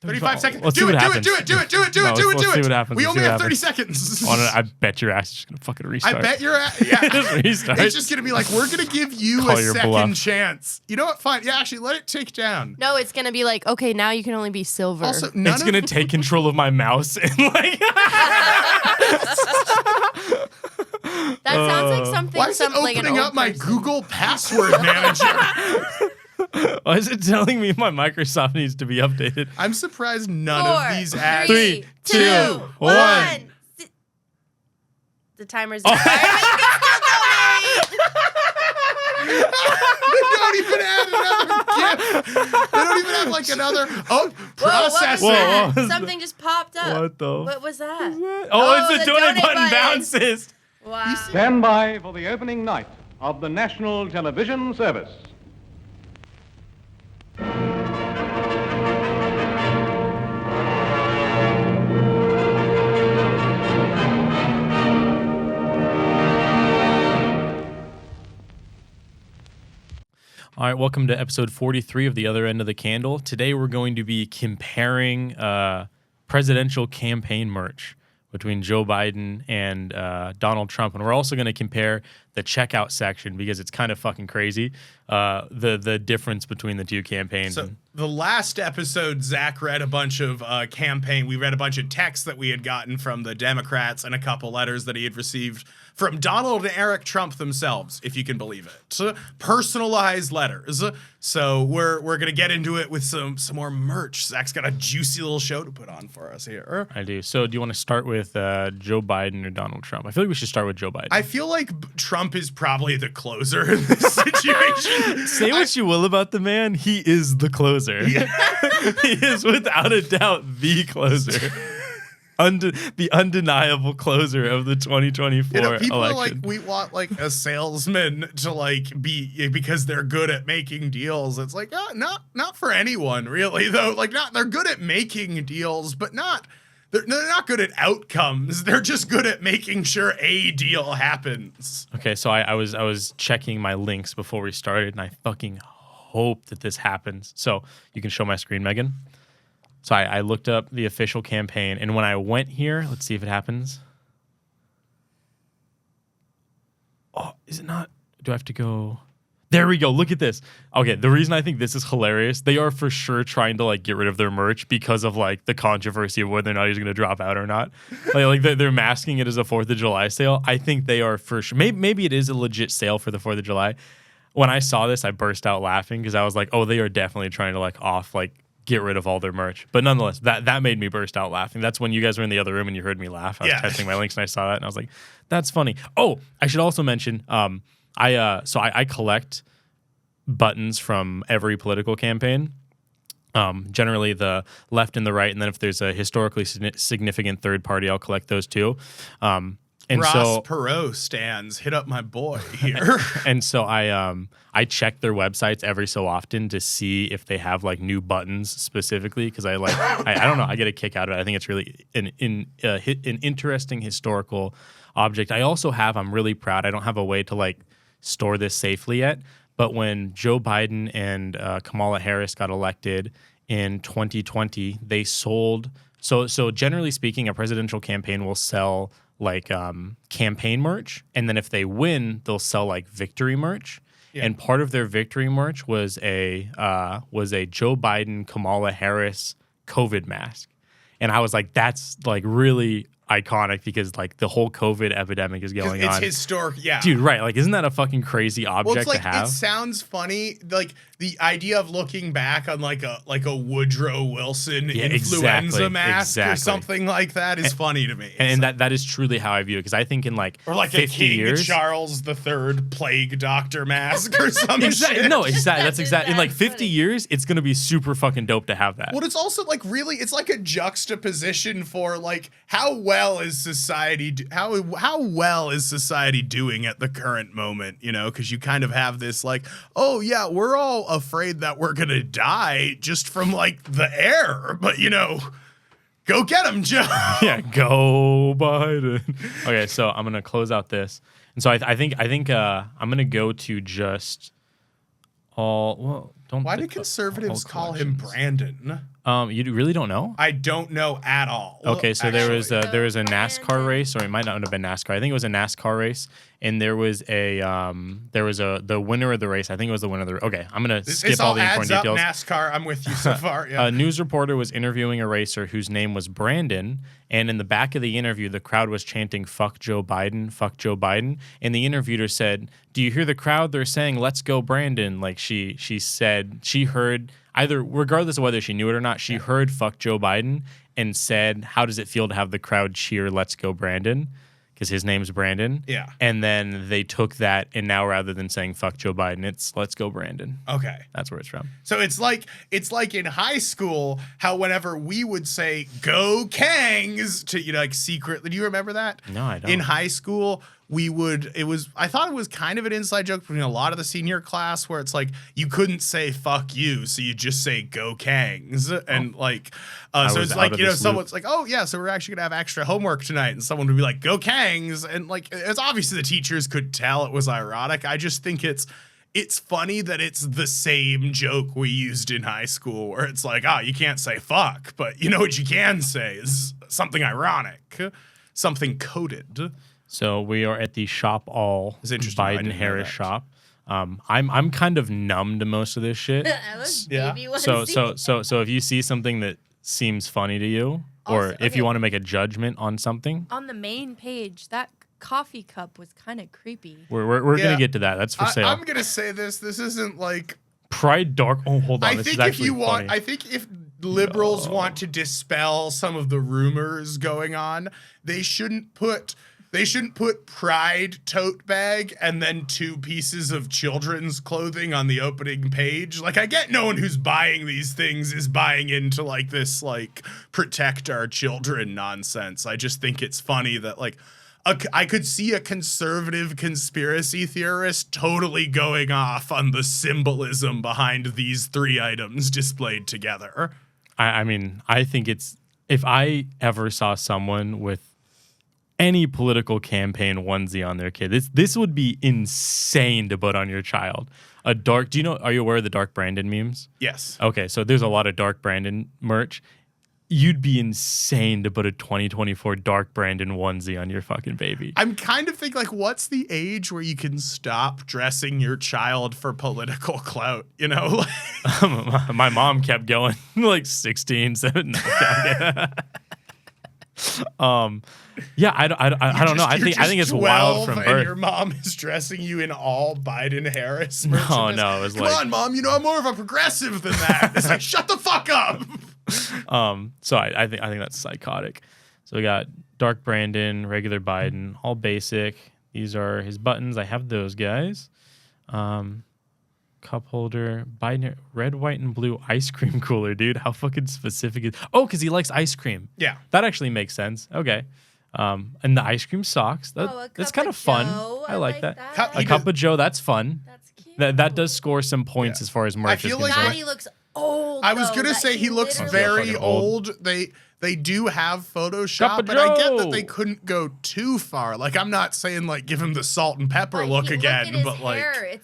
35 seconds. Let's Do see it, what do happens. it, do it, do it, do it, do it, No, do it, let's do see it. what happens. We Let's only see have what 30 happens. seconds. Oh, no, I bet your ass is just gonna fucking restart. I bet your ass. Yeah. Just restart. It's just gonna be like, we're gonna give you Call a your second bluff. chance. You know what? Fine. Yeah, actually, let it tick down. No, it's gonna be like, okay, now you can only be silver. Also, none It's of gonna take control of my mouse and like. that sounds like something. why is it like an opening old up my person. Google password manager? Why is it telling me my Microsoft needs to be updated? I'm surprised none 4, of these ads. 3, 2, 1. The timer's expired. They don't even add another gift. They don't even have like another. Oh, processing. Whoa, whoa. Something just popped up. What the? What was that? Oh, it's the the donate donate button button. bounces. Wow. Stand by for the opening night of the National Television Service. All right, welcome to episode 43 of The Other End of the Candle. Today we're going to be comparing presidential campaign merch between Joe Biden and Donald Trump. And we're also going to compare the checkout section because it's kind of fucking crazy, the difference between the two campaigns. So the last episode, Zach read a bunch of we read a bunch of texts that we had gotten from the Democrats and a couple letters that he had received from Donald and Eric Trump themselves, if you can believe it. So, personalized letters. So we're gonna get into it with some more merch. Zach's got a juicy little show to put on for us here. I do. So do you want to start with Joe Biden or Donald Trump? I feel like we should start with Joe Biden. I feel like Trump is probably the closer in this situation. Say what you will about the man, he is the closer. Yeah. He is without a doubt the closer. The undeniable closer of the 2024 people election. are like, we want like a salesman to like be because they're good at making deals. It's like, not for anyone really though. Like they're good at making deals, but they're not good at outcomes. They're just good at making sure a deal happens. Okay, so I was checking my links before we started, and I fucking hope that this happens. So you can show my screen, Megan. So I looked up the official campaign, and when I went here, let's see if it happens. Oh, is it not? Do I have to go? There we go. Look at this. Okay, the reason I think this is hilarious, they are for sure trying to like get rid of their merch because of like the controversy of whether or not he's going to drop out or not. Like they're masking it as a 4th of July sale. I think they are for sure. Maybe it is a legit sale for the 4th of July. When I saw this, I burst out laughing because I was like, oh, they are definitely trying to get rid of all their merch. But nonetheless, that made me burst out laughing. That's when you guys were in the other room and you heard me laugh. I was testing my links and I saw that and I was like, that's funny. Oh, I should also mention, I collect buttons from every political campaign. Generally the left and the right, and then if there's a historically significant third party, I'll collect those too. And Ross Perot stands. Hit up my boy here. And so I check their websites every so often to see if they have like new buttons specifically because I don't know, I get a kick out of it. I think it's really an interesting historical object. I also I'm really proud. I don't have a way to like store this safely yet, but when Joe Biden and Kamala Harris got elected in 2020, they sold. So generally speaking, a presidential campaign will sell like campaign merch, and then if they win, they'll sell like victory merch. Yeah. And part of their victory merch was a Joe Biden, Kamala Harris COVID mask, and I was like, that's like really iconic because like the whole COVID epidemic is going on. It's historic, yeah, dude. Right? Like, isn't that a fucking crazy object to have? It sounds funny, like the idea of looking back on like a Woodrow Wilson influenza mask or something like that is funny to me. And that is truly how I view it because I think in like or like 50 a King years, Charles III plague doctor mask or something. Exactly. No, exactly. That's exactly. In like 50 years, it's gonna be super fucking dope to have that. Well, it's also like really, it's like a juxtaposition for like how well is society doing at the current moment, you know, because you kind of have this like, oh yeah, we're all afraid that we're gonna die just from like the air, but you know, go get him, Joe. Yeah, go Biden. Okay, so I'm gonna close out this, and so I think I'm gonna go to just all. Well, don't. Why thi- do conservatives all call him collections. Brandon? You really don't know? I don't know at all. Okay, so there was actually. a NASCAR Brandon. race, or it might not have been NASCAR. I think it was a NASCAR race, and there was the winner of the race. I think it was the winner of the. Okay, I'm gonna skip This all all the adds important up. details. NASCAR. I'm with you so far. Yeah. A news reporter was interviewing a racer whose name was Brandon, and in the back of the interview, the crowd was chanting "Fuck Joe Biden, fuck Joe Biden." And the interviewer said, "Do you hear the crowd? They're saying, 'Let's go, Brandon.'" Like she said she heard either, regardless of whether she knew it or not, she heard "Fuck Joe Biden" and said, "How does it feel to have the crowd cheer 'Let's go, Brandon'?" Because his name's Brandon. Yeah. And then they took that, and now rather than saying "Fuck Joe Biden," it's "Let's go, Brandon." Okay. That's where it's from. So it's like in high school how whenever we would say "Go Kangs" to like secretly. Do you remember that? No, I don't. In high school, I thought it was kind of an inside joke between a lot of the senior class where it's like you couldn't say "fuck you," so you just say "Go Kangs," and so was it's out like of you know this someone's like, "Oh yeah, so we're actually gonna have extra homework tonight," and someone would be like, "Go Kangs," and like it's obviously the teachers could tell it was ironic. I just think it's funny that it's the same joke we used in high school where it's like, you can't say fuck, but you know what you can say is something ironic, something coded. So we are at the Shop All It's interesting. I didn't know Biden-Harris that. shop. I'm kind of numb to most of this shit. I was Yeah. baby so onesie. so if you see something that seems funny to you, or Also, if you okay. want to make a judgment on something, On the main page, that coffee cup was kind of creepy. we're Yeah. gonna get to that. That's for sale. I'm gonna say this isn't like Pride Dark. Oh, hold on. I This think is if actually you want, funny. I think if liberals want to dispel some of the rumors going on, they shouldn't put Pride tote bag and then 2 pieces of children's clothing on the opening page. Like, I get no one who's buying these things is buying into like this like protect our children nonsense. I just think it's funny that like I could see a conservative conspiracy theorist totally going off on the symbolism behind these 3 items displayed together. I mean, I think it's, if I ever saw someone with any political campaign onesie on their kid, this would be insane to put on your child. Are you aware of the Dark Brandon memes? Yes. Okay, so there's a lot of Dark Brandon merch. You'd be insane to put a 2024 Dark Brandon onesie on your fucking baby. I'm kind of thinking, like, what's the age where you can stop dressing your child for political clout? You know? My mom kept going, like 16, 17. Yeah, I don't know. I think it's 12 wild from and birth. your mom is dressing you in all Biden-Harris No, merchandise. no, it was Come like- on, Mom, you know I'm more of a progressive than that. It's like, shut the fuck up. So I think that's psychotic. So we got Dark Brandon, regular Biden, all basic. These are his buttons. I have those guys. Cup holder, Biden, red, white, and blue ice cream cooler, dude. How fucking specific is? Oh, because he likes ice cream. Yeah. That actually makes sense. Okay. And the ice cream socks. Oh, a That's cup kind of of fun. Joe. I like that. Cup- A He cup does- of Joe. That's fun. That's cute. That does score some points Yeah. as far as merch feel is like concerned. Daddy looks old. I was though, gonna that say he looks literally- very fucking old. old. They do have Cup Photoshop, of but I get that Joe. they couldn't go too far. Like, I'm not saying like give him the salt and pepper But look he- again, look at his but like hair.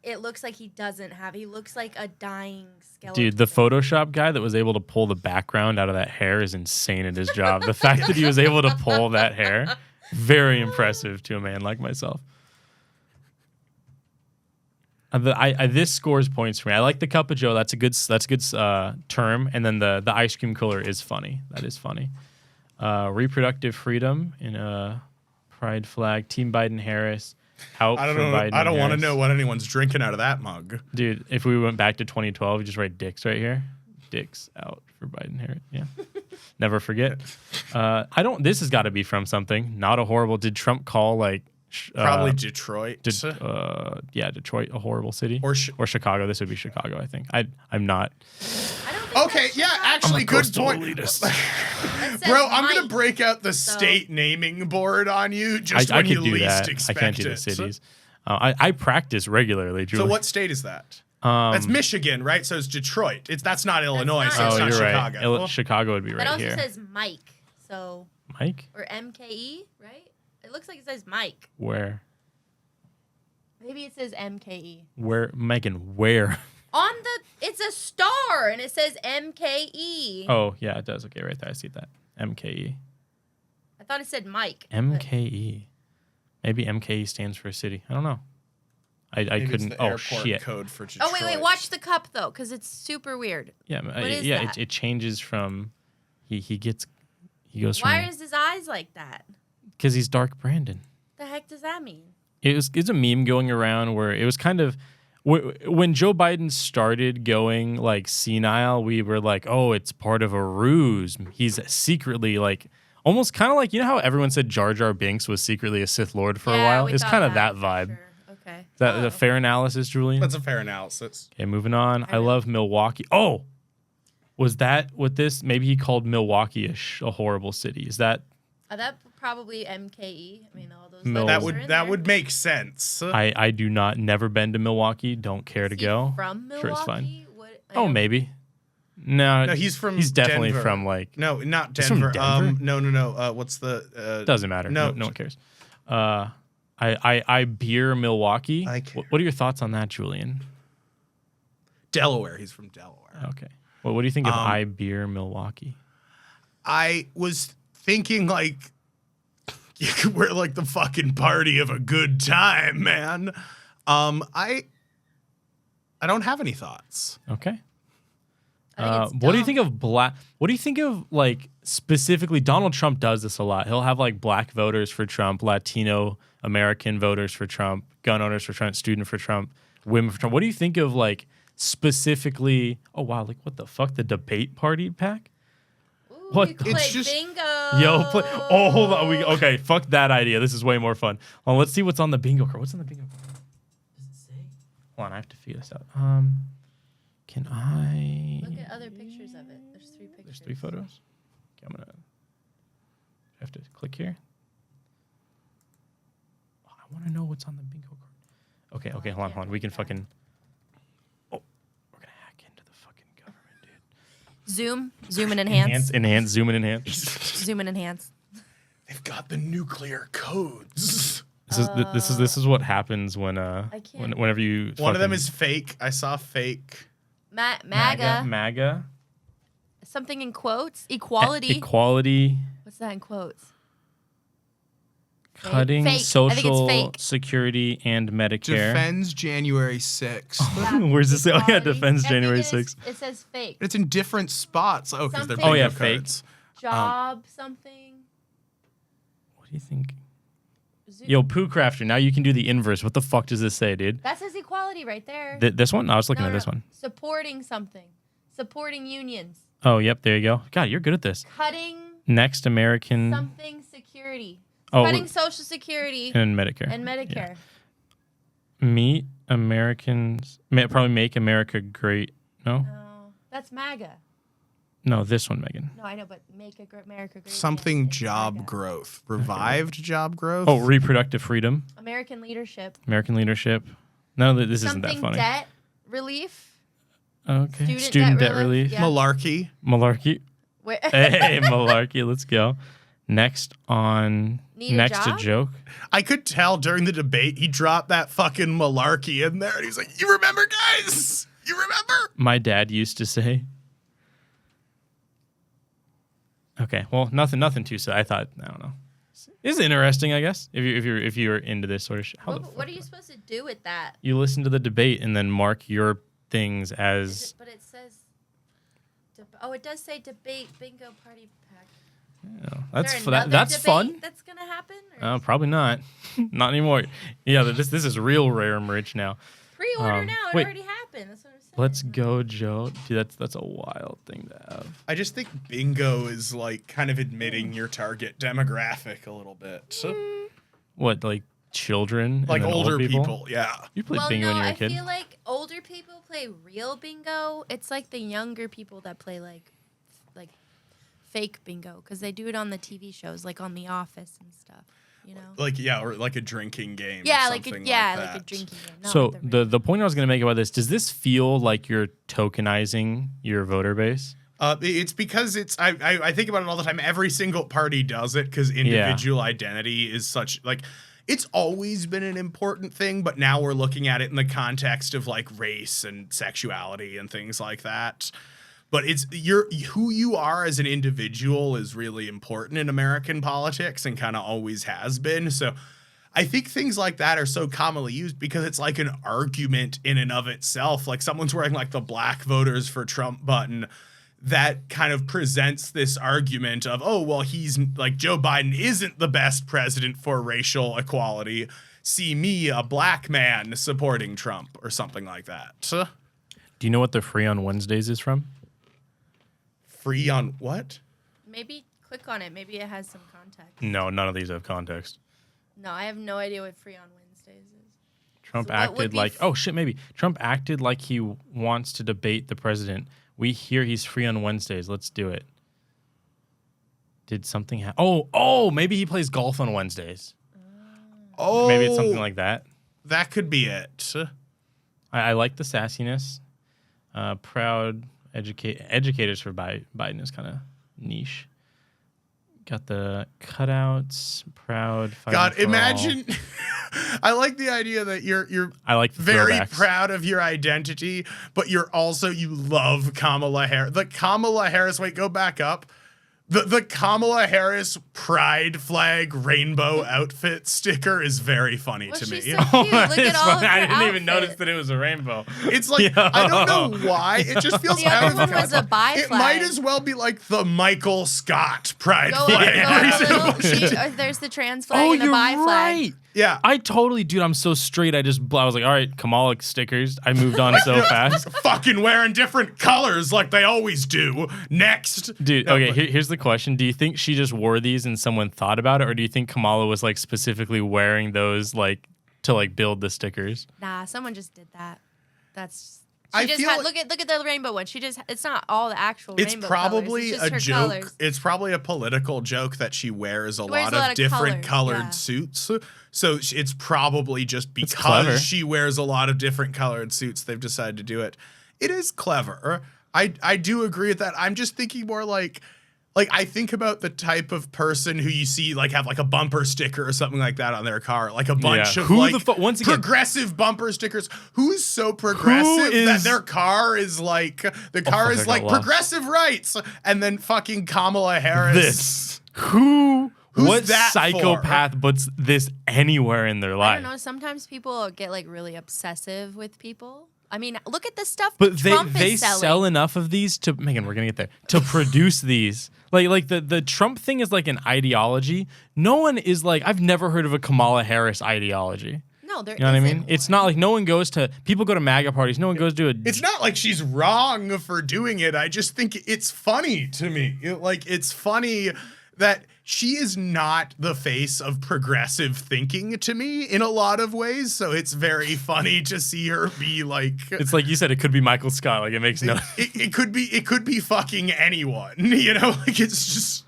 It looks like he doesn't have. He looks like a dying skeleton. Dude, the Photoshop guy that was able to pull the background out of that hair is insane at his job. The fact that he was able to pull that hair, very impressive to a man like myself. This scores points for me. I like the cup of Joe. That's a good term. And then the ice cream cooler is funny. That is funny. Reproductive freedom in a pride flag. Team Biden Harris. Out I don't for know. Biden I don't want to Harris. know what anyone's drinking out of that mug. Dude, if we went back to 2012, we just write dicks right here. Dicks out for Biden Harris. Yeah. Never forget. This has got to be from something. Not a horrible. Did Trump call like Probably Detroit. Detroit a horrible city? Or Chicago. This would be Chicago, I think. I'm not. I don't think Okay, that's yeah, Chicago. actually, good coastal point. elitist. That says Bro, I'm gonna Mike. break out the state naming board on you just I when you could do least that. I expect can't do it. the cities. I practice regularly, So Julian. what state is that? That's Michigan, right? So it's Detroit. That's not Illinois, not so it's Oh, not you're Chicago. right. Chicago would be But right also here. says Mike. So Mike? or MKE, right? It looks like it says Mike. Where? Maybe it says MKE. Where? Megan, where? It's a star, and it says MKE. Oh, yeah, it does. Okay, right there. I see that. MKE. I thought it said Mike. MKE. Maybe MKE stands for a city. I don't know. I Maybe couldn't. It's the Oh, airport shit. code for Detroit. Oh, wait. Watch the cup, though, because it's super weird. Yeah, What is yeah. that? It changes from. He goes Why from. is his eyes like that? Because he's Dark Brandon. The heck does that mean? It's a meme going around where it was kind of when Joe Biden started going like senile, we were like, oh, it's part of a ruse. He's secretly like almost kind of like, you know how everyone said Jar Jar Binks was secretly a Sith Lord for a while? It's kind of that vibe. Sure. Okay. Is that a fair analysis, Julian? That's a fair analysis. Okay, moving on. I love Milwaukee. Oh, was that what this? Maybe he called Milwaukee a horrible city. Is that? That probably MKE. I mean, all those. Mil- letters That are in would there. make sense. I do not never been to Milwaukee. Don't care to Is he go. From Milwaukee? Sure, it's fine. What, Oh, maybe. No, No, he's from He's definitely Denver. from like. No, not He's from Denver. Denver? No. What's the? Doesn't matter. No one cares. I beer Milwaukee. I care. What are your thoughts on that, Julian? Delaware. He's from Delaware. Okay. Well, what do you think of I beer Milwaukee? I was thinking like we're like the fucking party of a good time, man. I don't have any thoughts. Okay. I think it's What do you dumb. think of black? What do you think of like specifically? Donald Trump does this a lot. He'll have like black voters for Trump, Latino American voters for Trump, gun owners for Trump, student for Trump, women for Trump. What do you think of like specifically? Oh wow, like what the fuck? The debate party pack? Ooh, What you the- could It's play just- bingo. Yo, oh hold on. Okay, fuck that idea. This is way more fun. Well, let's see what's on the bingo card. What's on the bingo card? Does it say? Hold on, I have to figure this out. Can I? Look at other pictures of it. There's 3 pictures. There's 3 photos. Okay, I have to click here. Oh, I want to know what's on the bingo card. Okay, hold on. We can fucking. Oh, we're gonna hack into the fucking government, dude. Zoom and enhance. Enhance, zoom and enhance. Zoom and enhance. They've got the nuclear codes. This is what happens when can't- whenever you. One of them fucking- is fake. I saw fake. MAGA. MAGA. Something in quotes. Equality. Equality. What's that in quotes? Cutting Fake. I think it's social fake. security and Medicare. Defends January 6th. Where's this? Oh yeah, Equality. defends I think January it is- 6th. It says fake. It's in different spots. Oh, because they're Something- Oh, yeah, bingo fake. cards. Job something. What do you think? Zoom. Yo, Pooh Crafter, now you can do the inverse. What the fuck does this say, dude? That says equality right there. This one? No, I was looking No, at this no. one. Supporting something. Supporting unions. Oh, yep, there you go. God, you're good at this. Cutting Next American something security. Oh, Cutting Social Security and Medicare. and Medicare. Meet Americans. Probably make America great. No? No, that's MAGA. No, this one, Megan. No, I know, but make America great. Something again. It's job MAGA. growth. Revived job growth. Oh, reproductive freedom. American leadership. American leadership. No, this isn't that Something funny. debt relief. Okay. Student debt debt relief. relief. Yeah. Malarkey. Malarkey. Wait. Hey, malarkey. Let's go. Next on. Need a next job? to joke. I could tell during the debate he dropped that fucking malarkey in there, and he's like, "You remember, guys? You remember?" My dad used to say. Okay, well, nothing too sad. I thought I don't know. It's interesting, I guess. If you're into this sort of shit. What are you supposed to do with that? You listen to the debate and then mark your things as. But it says. It does say debate bingo party pack. That's Is there another that's debate fun. That's gonna happen. Or Probably not. Not anymore. Yeah, this is real rare merch now. pre-order now. It wait. already happened. That's what I'm saying. Let's go, Joe. Dude, that's a wild thing to have. I just think bingo is like kind of admitting your target demographic a little bit. So, What, like children? and like then older old people, yeah. You played Well, bingo no, when you were a I kid? feel like older people play real bingo. It's like the younger people that play like fake bingo because they do it on the TV shows, like on The Office and stuff. You know. Like or like a drinking game. Yeah, or like something a that. drinking game. not So like the the point I was going to make about this, does this feel like you're tokenizing your voter base? It's because it's I think about it all the time. Every single party does it because individual identity is such like it's always been an important thing, but now we're looking at it in the context of like race and sexuality and things like that. But it's who you are as an individual is really important in American politics and kind of always has been. So I think things like that are so commonly used because it's like an argument in and of itself. Like someone's wearing like the Black Voters for Trump button that kind of presents this argument of, oh, well, he's like Joe Biden isn't the best president for racial equality. See me, a black man supporting Trump or something like that. Do you know what the Free on Wednesdays is from? Free on what? Maybe click on it. Maybe it has some context. No, none of these have context. No, I have no idea what Free on Wednesdays is. Trump So what would acted be like, oh shit, maybe. Trump acted like he wants to debate the president. We hear he's free on Wednesdays. Let's do it. Did something happen? Oh, maybe he plays golf on Wednesdays. Oh, Maybe it's something like that. that could be it. I like the sassiness. Proud educators for Biden is kind of niche. Got the cutouts. Proud. God, fighting for imagine. I like the idea that you're I like the very throwbacks. proud of your identity, but you love Kamala Harris. The Kamala Harris, wait, go back up. The Kamala Harris pride flag rainbow outfit sticker is very funny Well, to me. she's so cute. Look at all of her I didn't even outfit. notice that it was a rainbow. It's like, Yo. I don't know why. It just feels The out other of one was a bi It flag. might as well be like the Michael Scott pride Go, flag. go a little, there's the trans flag and the you're bi flag. right. Yeah. I totally, dude, I'm so straight. I was like, all right, Kamala stickers. I moved on so fast. Fucking wearing different colors like they always do. Next. Dude, No, okay, but- here's the question. Do you think she just wore these and someone thought about it? Or do you think Kamala was like specifically wearing those like to like build the stickers? Nah, someone just did that. That's. I She just feel had, like- look at the rainbow one. It's not all the actual It's rainbow probably colors. It's a just her joke. colors. It's probably a political joke that she wears a wears lot a lot of of different colors, colored yeah. suits. So it's probably just clever. because she wears a lot of different colored suits, they've decided to do it. It is clever. I do agree with that. I'm just thinking more like I think about the type of person who you see like have like a bumper sticker or something like that on their car, like a bunch Yeah. of Who like the once again- progressive bumper stickers. Who's so progressive that is- their car is like the Oh, car fuck, is I got like lost. progressive rights, and then fucking Kamala Harris. This. Who's what that psychopath puts this anywhere in their I life? don't know. Sometimes people get like really obsessive with people. I mean, look at the stuff But Trump they is selling. sell enough of these to Megan, we're gonna get there. To produce these. Like the Trump thing is like an ideology. No one is like, I've never heard of a Kamala Harris ideology. No, there You know what I isn't mean? It's one. not like no one goes to people go to MAGA parties. No one goes to a It's not like she's wrong for doing it. I just think it's funny to me. It's funny that she is not the face of progressive thinking to me in a lot of ways. So it's very funny to see her be like. It's like you said, it could be Michael Scott. Like it makes no. It could be fucking anyone. You know, like it's just.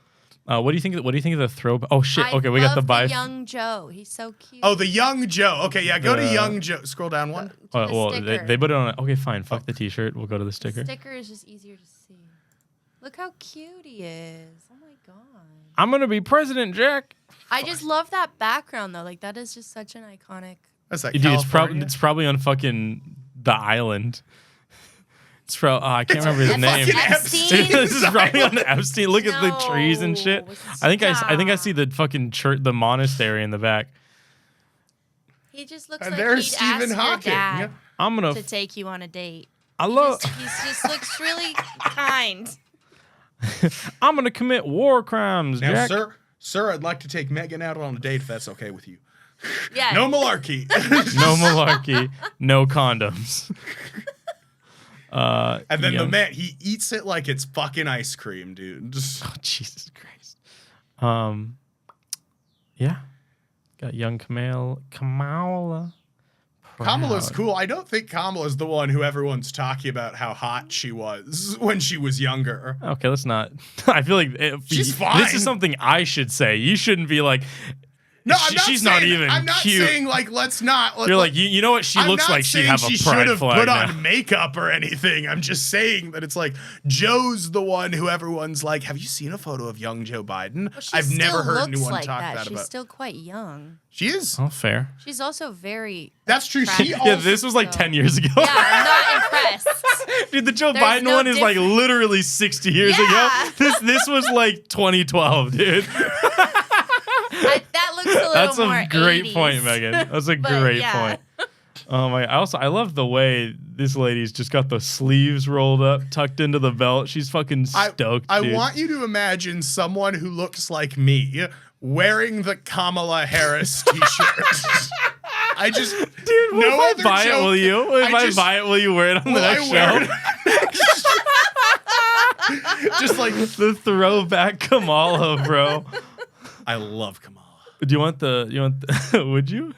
What do you think? What do you think of the throw? Oh shit! I Okay, we got the love buy. young Joe. He's so cute. Oh, the young Joe. Okay, yeah, go to The- young Joe. Scroll down one. To the Well, sticker. they put it on. Okay, fine. Fuck the T-shirt. We'll go to the sticker. The sticker is just easier to see. Look how cute he is. Oh my god. I'm gonna be president, Jack. I just love that background though. Like that is just such an iconic. That's like Dude, California. it's probably on fucking the island. It's from I can't remember his Fucking name. Epstein. This is probably on Epstein. Look at the trees and shit. No, I think I see the fucking church, the monastery in the back. He just looks And like there's he'd Stephen ask Hawking. your dad I'm gonna. to take you on a date. I love. He just looks really kind. I'm gonna commit war crimes, Now, Jack. sir, I'd like to take Megan out on a date if that's okay with you. Yeah. No malarkey. No malarkey. No condoms. And then the young- man, he eats it like it's fucking ice cream, dude. Just- Oh, Jesus Christ. Yeah. Got young Kamala. Kamala's Proud. cool. I don't think Kamala's the one who everyone's talking about how hot she was when she was younger. Okay, let's not. I feel like She's this fine. is something I should say. You shouldn't be like, No, I'm not she's saying, not even I'm not cute. saying like let's not. You're like, you know what? She I'm looks not like she'd saying have she a should pride have flag put now. on makeup or anything. I'm just saying that it's like Joe's the one who everyone's like, have you seen a photo of young Joe Biden? Well, she I've never still heard looks anyone like talk that. that She's about. still quite young. She is. Oh, fair. She's also very. That's true. She attractive. also, Yeah, this was like So- 10 years ago. Yeah, I'm not impressed. Dude, the Joe There's Biden no one is like difference. literally 60 years Yeah. ago. This was like 2012, dude. That looks a little That's more a great 80s. point, Megan. That's a But, great yeah. point. Oh my! I love the way this lady's just got the sleeves rolled up, tucked into the belt. She's fucking stoked. I dude. want you to imagine someone who looks like me wearing the Kamala Harris t-shirt. I just, dude. no If I other buy it, joke. will you? If I buy it, will you wear it on the Will next I wear show? it? Just like The throwback Kamala, bro. I love Kamala. Do you want the? Would you?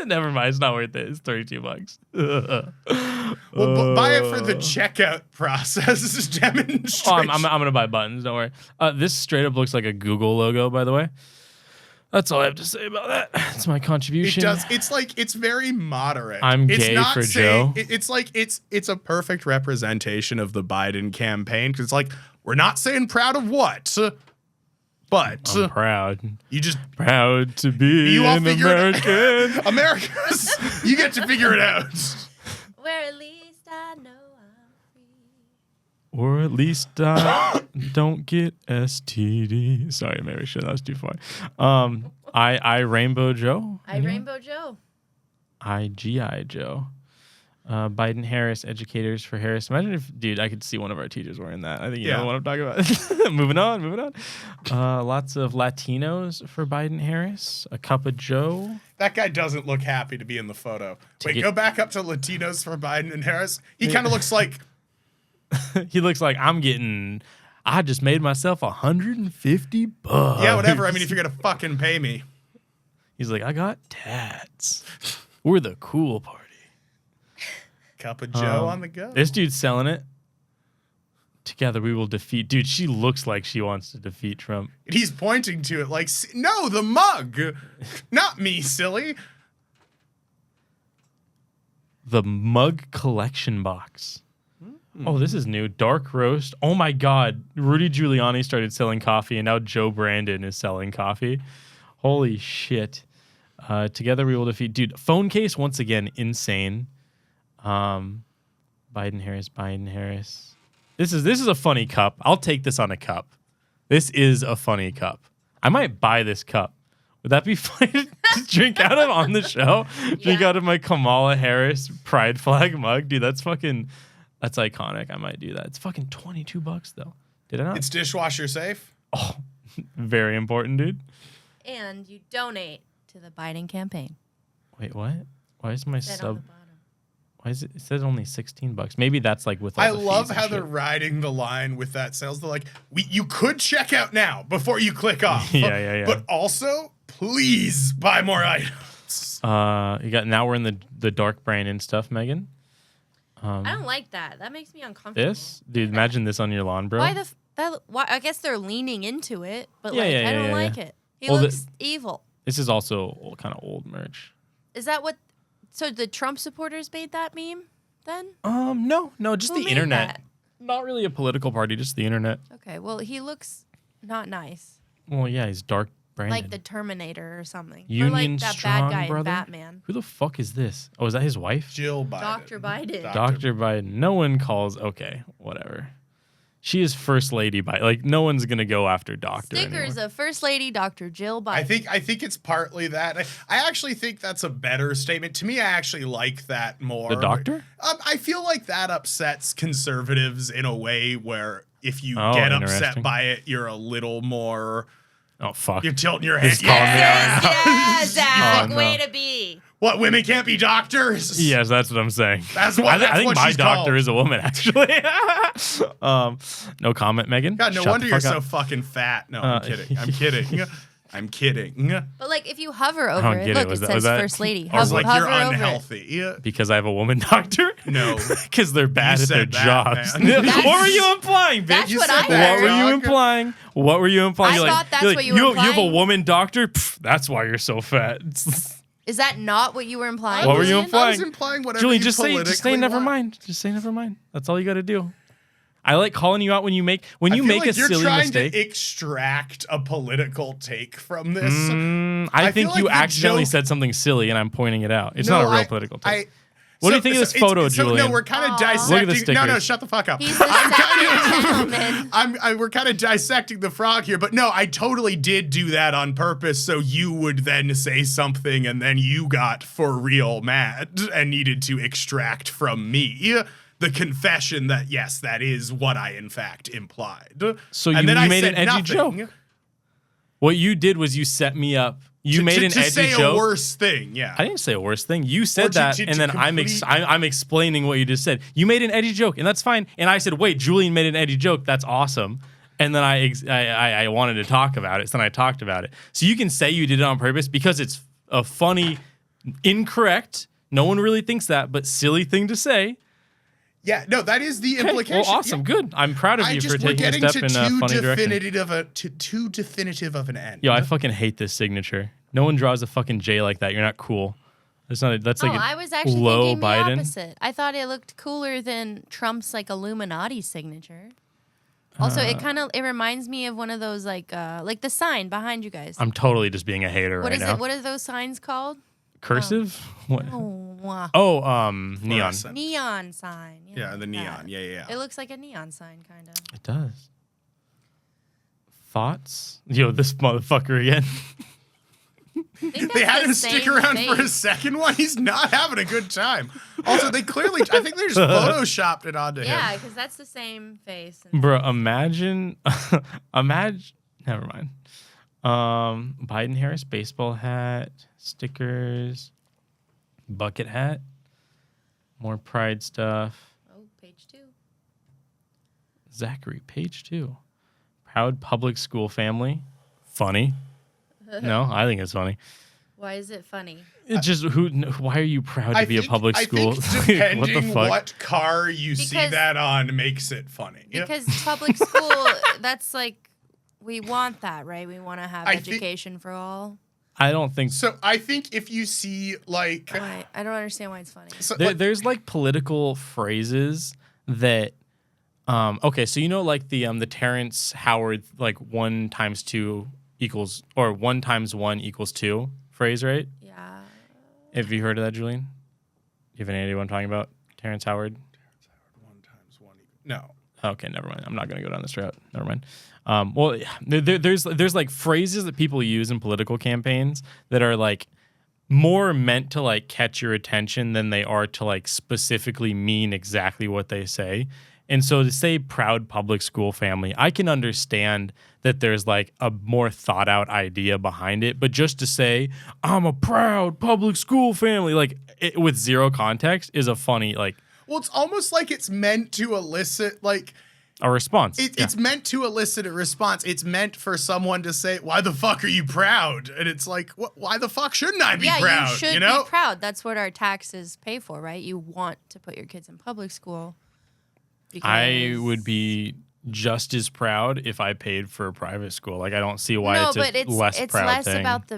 Never mind. It's not worth it. It's $32. Well, buy it for the checkout process demonstration. I'm gonna buy buttons. Don't worry. This straight up looks like a Google logo, by the way. That's all I have to say about that. It's my It contribution. does. It's like it's very moderate. I'm it's gay not for saying, Joe. It's like it's a perfect representation of the Biden campaign because it's like we're not saying proud of what, but I'm proud. you just Proud to be You all an figure it- American. Americans. You get to figure it out. Where at least I know I'm free. Or at least I don't get STD. Sorry, Mary Shit, that was too far. I Rainbow Joe. Rainbow Joe. I GI Joe. Biden Harris Educators for Harris. Imagine if, dude, I could see one of our teachers wearing that. I think you know what I'm talking about. moving on. Lots of Latinos for Biden Harris. A cup of Joe. That guy doesn't look happy to be in the photo. Wait, get- go back up to Latinos for Biden and Harris. He kind of looks like He looks like I just made myself $150. yeah, whatever. I mean, if you're gonna fucking pay me, He's like, I got tats. We're the cool party. cup of Joe on the go. This dude's selling it. Together we will defeat. Dude, she looks like she wants to defeat Trump. And he's pointing to it like, no, the mug, not me, silly. The mug collection box. Oh, this is new. Dark roast. Oh my God. Rudy Giuliani started selling coffee, and now Joe Brandon is selling coffee. Holy shit. Together we will defeat. Dude, phone case, once again, insane. Biden Harris. This is a funny cup. I'll take this on a cup. This is a funny cup. I might buy this cup. Would that be fun to drink out of on the show? Drink Yeah. out of my Kamala Harris pride flag mug? Dude, that's iconic. I might do that. It's fucking $22 though. Did I not? It's dishwasher safe. Oh, very important, dude. And you donate to the Biden campaign. Wait, what? Why is my Said on the sub? bottom. Why is it? It says only $16. Maybe that's like with. All I the love fees and how shit. they're riding the line with that sales. They're like, you could check out now before you click off. Yeah. But also, please buy more items. You got now we're in the dark Brandon stuff, Megan. I don't like that. That makes me uncomfortable. This, dude, imagine this on your lawn, bro. Why? I guess they're leaning into it, but Yeah, like yeah, I don't yeah, like yeah. it. He Well, looks evil. This is also kind of old merch. Is that what? So the Trump supporters made that meme then? No, just Who the made internet. that? Not really a political party, just the internet. Okay, well he looks not nice, Well, yeah, he's dark Brandon. like the Terminator or something. Union or like that Strong, bad guy brother? in Batman. Who the fuck is this? Oh, is that his wife? Jill Biden. Dr. Biden. Dr. Biden. No one calls. Okay, whatever. She is First Lady Biden. Like, no one's gonna go after Doctor. Stickers of First Lady Dr. Jill Biden. I think it's partly that. I actually think that's a better statement. To me, I actually like that more. The doctor? I feel like that upsets conservatives in a way where if you Oh, get interesting. upset by it, you're a little more. Oh fuck. You're tilting your head. He's calling me Yeah. out. Yeah, Zach, Oh, no. way to be. What, women can't be doctors? Yes, that's what I'm saying. That's what- I think what my she's doctor called. is a woman, actually. No comment, Megan. God, no Shut wonder the you're fuck so up. fucking fat. No, I'm kidding. I'm kidding. I'm kidding. But like, if you hover don't over it, get it. look, Was it that- was says that- First Lady. I was like, you're hover over it. unhealthy. Because I have a woman doctor? No. Because they're bad at their said that, jobs. man. What were you implying, bitch? That's You what said I that. What were heard. you Dog. implying? What were you implying? I You're thought that's you're what you were You have a implying. woman doctor? Pff, that's why you're so fat. Is that not what you were implying? What were you Julian? implying? I was implying whatever Julian, you just say politically never want. mind. Just say never mind. That's all you got to do. I like calling you out when you make I feel make like a you're silly trying mistake. to extract a political take from this. I I think feel you like the accidentally joke- said something silly, and I'm pointing it out. It's No, not a real I- political I- take. What do you think of this photo, Julian? No, we're kind of Aw. dissecting. Look at the No, stickers. shut the fuck up. He's the second gentleman. We're kind of dissecting the frog here, but no, I totally did do that on purpose, so you would then say something, and then you got for real mad and needed to extract from me the confession that yes, that is what I in fact implied. So and you then I made said an edgy nothing joke. What you did was you set me up. You made an to edgy say joke. a worse thing. Yeah, I didn't say a worse thing. You Or said to- that, to- and to then complete- I'm explaining what you just said. You made an edgy joke, and that's fine. And I said, "Wait, Julian made an edgy joke. That's awesome." And then I wanted to talk about it, so then I talked about it. So you can say you did it on purpose because it's a funny, incorrect. No one really thinks that, but silly thing to say. yeah. No, that is the Okay, implication. well, awesome, Yeah. good. I'm proud of I you just for we're taking a getting step to in a too funny direction. definitive of an end. Yo, I fucking hate this signature. No one draws a fucking J like that. You're not cool. That's not. That's like I was actually low thinking the Biden. opposite. I thought it looked cooler than Trump's like Illuminati signature. Also, it reminds me of one of those like the sign behind you guys. I'm totally just being a hater What right is now. it? What are those signs called? Cursive? What? Oh, wow. Oh, neon. Fluorescent. Neon sign. Yeah, the that. neon. Yeah. It looks like a neon sign, kind of. It does. Thoughts? Yo, this motherfucker again. They had him stick around for a second one. He's not having a good time. Also, they clearly, I think they just photoshopped it onto Yeah, him. because that's the same face. And Bro, imagine. Never mind. Biden Harris baseball hat, stickers, bucket hat, more pride stuff. oh, page 2. Zachary, page 2. Proud public school family. Funny. No, I think it's funny. Why is it funny? It's just why are you proud to be a public school? I think depending what the fuck? what car you see Because- that on makes it funny. Because public school, that's like, we want that, right? We want to have I think- education for all. I don't think So I think if you see like, Why? I don't understand why it's funny. so, there's like political phrases that okay, so you know like the Terrence Howard like 1 times 2 equals or 1 times 1 equals 2 phrase, right? Yeah. Have you heard of that, Julian? Do you have any idea what I'm talking about? Terrence Howard? 1 times 1 equals, no. Okay, never mind. I'm not going to go down this route. Never mind. Well, there's like phrases that people use in political campaigns that are like more meant to like catch your attention than they are to like specifically mean exactly what they say. And so to say proud public school family, I can understand that there's like a more thought out idea behind it, but just to say I'm a proud public school family, like with zero context, is a funny like Well, it's almost like it's meant to elicit like a response. it's meant to elicit a response. It's meant for someone to say, "Why the fuck are you proud?" And it's like, "Why the fuck shouldn't I be Yeah, proud?" you should know? be proud. That's what our taxes pay for, right? You want to put your kids in public school. I because- would be just as proud if I paid for a private school. Like I don't see why no, it's but a it's less it's proud less thing. about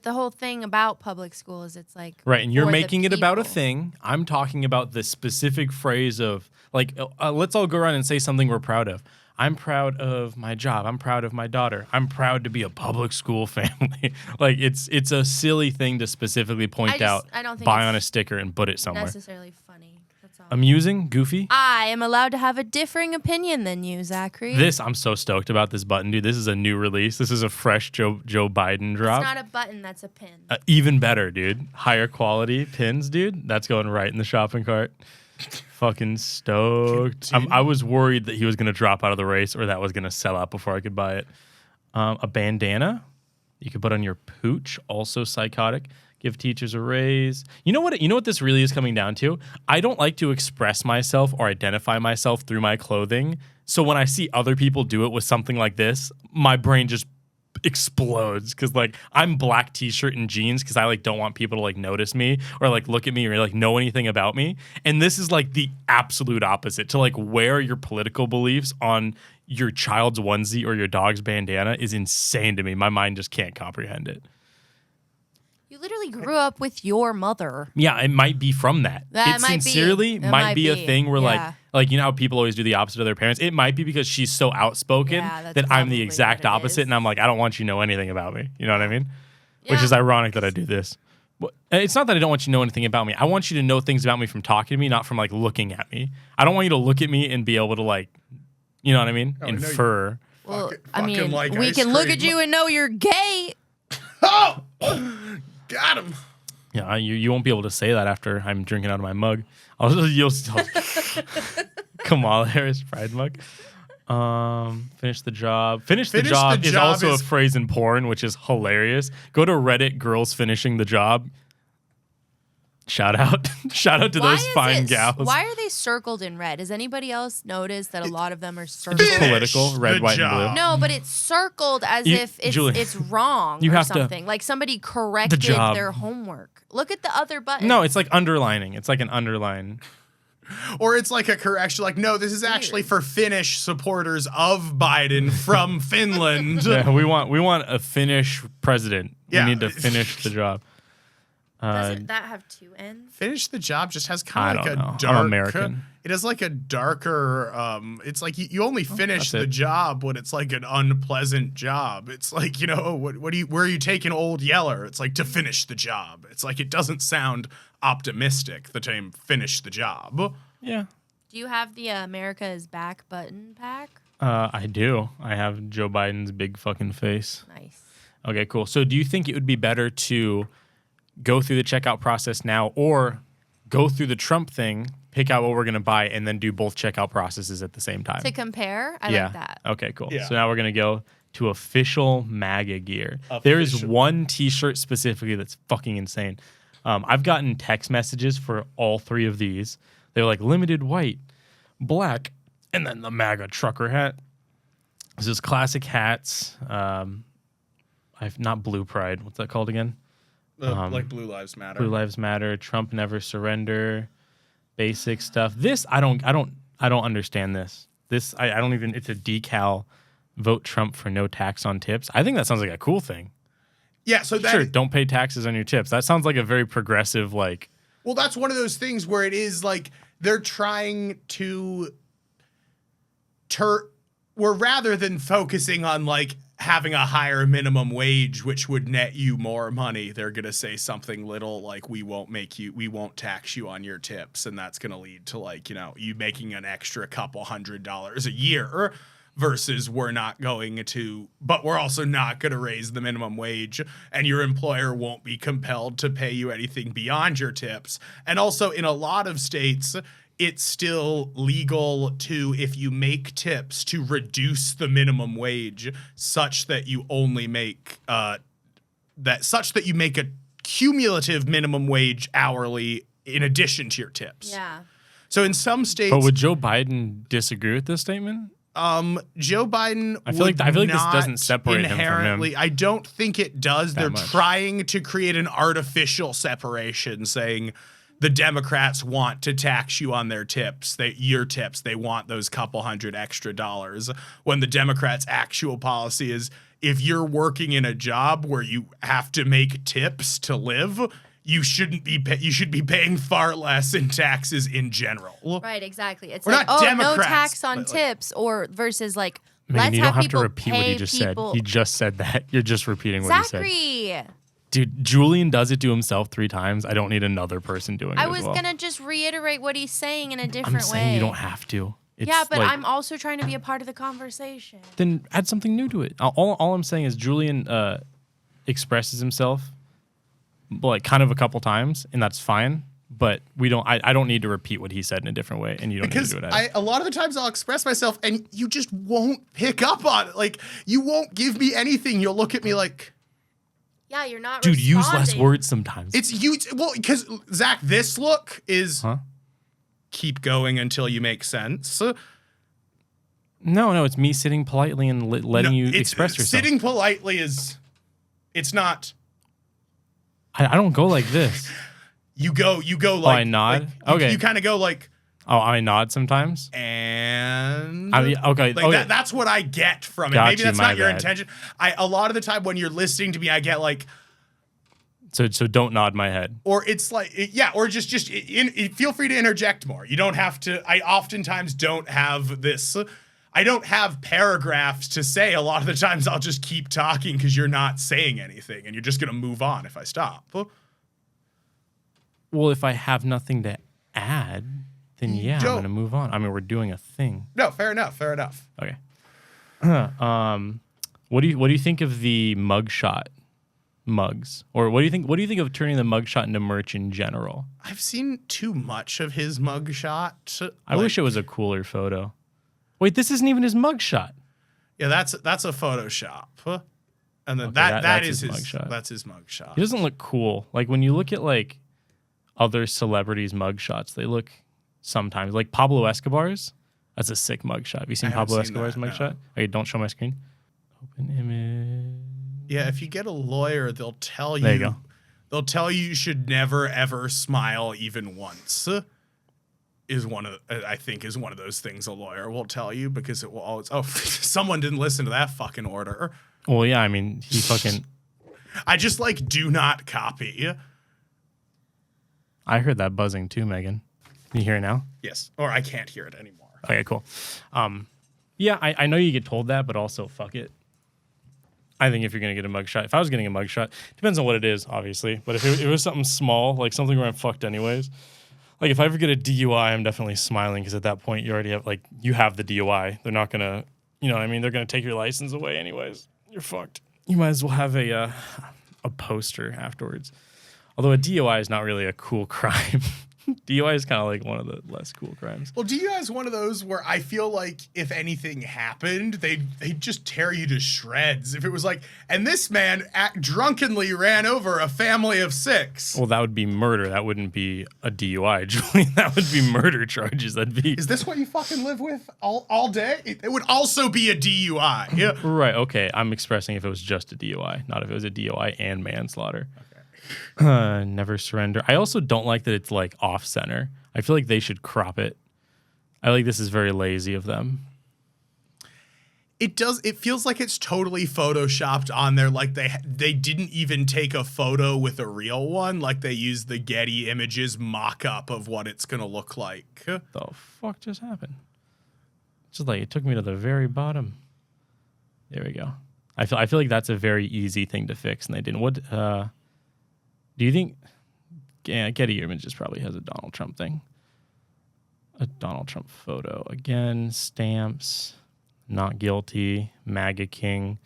the whole thing about public school is it's like Right, and you're for the making it about a people. thing. I'm talking about the specific phrase of like, let's all go around and say something we're proud of. I'm proud of my job. I'm proud of my daughter. I'm proud to be a public school family. Like it's a silly thing to specifically point out, I don't think buy it's on a sticker and put it somewhere. necessarily funny. That's all. Amusing, goofy. I am allowed to have a differing opinion than you, Zachary. I'm so stoked about this button, dude. This is a new release. This is a fresh Joe Biden drop. It's not a button, that's a pin. Even better, dude. Higher quality pins, dude. That's going right in the shopping cart. Fucking stoked. I was worried that he was going to drop out of the race or that was going to sell out before I could buy it. A bandana you could put on your pooch. Also psychotic. Give teachers a raise. You know what this really is coming down to? I don't like to express myself or identify myself through my clothing. So when I see other people do it with something like this, my brain just explodes because like I'm black t-shirt and jeans because I like don't want people to like notice me or like look at me or like know anything about me. And this is like the absolute opposite. To like wear your political beliefs on your child's onesie or your dog's bandana is insane to me. My mind just can't comprehend it. You literally grew up with your mother. Yeah, it might be from that. That it might be. sincerely That might might be a be. thing where Yeah. like you know how people always do the opposite of their parents. It might be because she's so outspoken Yeah, that's that I'm probably the exact what it opposite, is. and I'm like, I don't want you to know anything about me. You know what I mean? Which Yeah. is ironic that I do this. But it's not that I don't want you to know anything about me. I want you to know things about me from talking to me, not from like looking at me. I don't want you to look at me and be able to like, you know what I mean? Oh, I know you- Infer. Well, Fucking I mean, like we ice can look cream. at you and know you're gay. Oh, got him. Yeah, you won't be able to say that after I'm drinking out of my mug. You'll Kamala Harris pride mug. Finish the job. Finish the job is also a phrase in porn, which is hilarious. Go to Reddit, girls finishing the job. Shout out to those fine gals. Why are they circled in red? Has anybody else noticed that a lot of them are Just circled? political, red, the white, and job. blue. No, but it's circled as You- if it's, Julie, it's wrong you or have to- something. Like somebody corrected job. their homework. Look at the other button. No, it's like underlining. It's like an underline. Or it's like a correction, like, no, this is actually for Finnish supporters of Biden from Finland. Yeah, we want a Finnish president. Yeah. We need to finish the job. Doesn't that have two ends? Finish the job just has kind of I like don't a know. dark. I'm American. It has like a darker. It's like you only finish that's the it. job when it's like an unpleasant job. It's like, you know, where are you taking Old Yeller? It's like to finish the job. It's like it doesn't sound optimistic. The term "finish the job." Yeah. Do you have the America is Back button pack? I do. I have Joe Biden's big fucking face. Nice. Okay, cool. So do you think it would be better to go through the checkout process now or go through the Trump thing, pick out what we're going to buy, and then do both checkout processes at the same time? To compare, I yeah. like that. Okay, cool. Yeah. So now we're going to go to official MAGA gear. There is one t-shirt specifically that's fucking insane. I've gotten text messages for all three of these. They're like limited white, black, and then the MAGA trucker hat. This is classic hats. I've not Blue Pride. What's that called again? Like Blue Lives Matter. Blue Lives Matter, Trump Never Surrender, basic stuff. This I don't understand this. This I don't even. It's a decal. Vote Trump for no tax on tips. I think that sounds like a cool thing. Yeah. So that Sure, don't pay taxes on your tips. That sounds like a very progressive like. Well, that's one of those things where it is like they're trying to where rather than focusing on like having a higher minimum wage, which would net you more money, they're going to say something little like, we won't tax you on your tips. And that's going to lead to like, you know, you making an extra couple $100 a year versus we're also not going to raise the minimum wage and your employer won't be compelled to pay you anything beyond your tips. And also in a lot of states, it's still legal to, if you make tips, to reduce the minimum wage such that you only make such that you make a cumulative minimum wage hourly in addition to your tips. Yeah. So in some states, But would Joe Biden disagree with this statement? Joe Biden I feel like this not doesn't separate him from him inherently. I don't think it does. They're much. trying to create an artificial separation, saying the Democrats want to tax you on their tips, your tips. They want those couple $100 extra dollars. When the Democrats' actual policy is, if you're working in a job where you have to make tips to live, you shouldn't be. You should be paying far less in taxes in general. Right, exactly. It's We're like, not no Democrats, tax on but, like- tips, or versus like, Man, let's you have don't have to people repeat what he pay just people. said. He just said that. You're just repeating what he said. Zachary, Dude, Julian does it to himself 3 times. I don't need another person doing it I as was well. gonna just reiterate what he's saying in a different I'm saying way. you don't have to. It's Yeah, but like, I'm also trying to be a part of the conversation. then add something new to it. All I'm saying is Julian expresses himself like kind of a couple times, and that's fine. But we don't. I don't need to repeat what he said in a different way, and you don't Because need to do it. a lot of the times I'll express myself and you just won't pick up on it. Like, you won't give me anything. You'll look at me like, Yeah, you're not. Dude, use less responding. words sometimes. it's you. Well, because Zach, this look is Huh? keep going until you make sense. No, it's me sitting politely and letting you express yourself. Sitting politely is, it's not. I don't go like this. You go like. Oh, I nod? Okay. You kind of go like. Oh, I nod sometimes? And I mean, okay. That's what I get from it. Got Maybe you, that's my not your bad. intention. A lot of the time when you're listening to me, I get like. So don't nod my head. Or it's like, or feel free to interject more. You don't have to. I oftentimes don't have this. I don't have paragraphs to say. A lot of the times I'll just keep talking because you're not saying anything and you're just going to move on if I stop. Well, if I have nothing to add, then yeah, I'm don't. going to move on. I mean, we're doing a thing. No, fair enough. Okay. What do you think of the mugshot mugs? Or what do you think of turning the mugshot into merch in general? I've seen too much of his mugshot. I wish it was a cooler photo. Wait, this isn't even his mugshot. Yeah, that's a Photoshop. And then Okay, that's his his mugshot. That's his mugshot. He doesn't look cool. Like when you look at like other celebrities' mugshots, they look sometimes like Pablo Escobar's. That's a sick mugshot. Have you seen I haven't Pablo seen Escobar's that, mugshot? no. Okay, don't show my screen. Open image. Yeah, if you get a lawyer, they'll tell you. There you go. They'll tell you should never ever smile even once. I think is one of those things a lawyer will tell you because it will always. Oh, someone didn't listen to that fucking order. Well, yeah, I mean, he fucking. I just like do not copy. I heard that buzzing too, Megan. Can you hear it now? Yes, or I can't hear it anymore. Okay, cool. Yeah, I know you get told that, but also fuck it. I think if you're gonna get a mugshot, if I was getting a mugshot, depends on what it is, obviously. But if it was something small, like something where I'm fucked anyways, like if I ever get a DUI, I'm definitely smiling because at that point you already have you have the DUI. They're not gonna, you know what I mean? They're gonna take your license away anyways. You're fucked. You might as well have a poster afterwards. Although a DUI is not really a cool crime. DUI is kind of like one of the less cool crimes. Well, DUI is one of those where I feel like if anything happened, they'd just tear you to shreds. If it was like, and this man drunkenly ran over a family of 6. Well, that would be murder. That wouldn't be a DUI, Julian. That would be murder charges. That'd be. Is this what you fucking live with all day? It would also be a DUI. Yeah. Right. Okay. I'm expressing if it was just a DUI, not if it was a DUI and manslaughter. Never surrender. I also don't like that it's like off center. I feel like they should crop it. I like this is very lazy of them. It does. It feels like it's totally photoshopped on there. Like they didn't even take a photo with a real one. Like they used the Getty Images mock-up of what it's gonna look like. The fuck just happened? Just like it took me to the very bottom. There we go. I feel like that's a very easy thing to fix, and they didn't. What do you think? Yeah, Getty Images probably has a Donald Trump thing. A Donald Trump photo again. Stamps. Not guilty. MAGA King.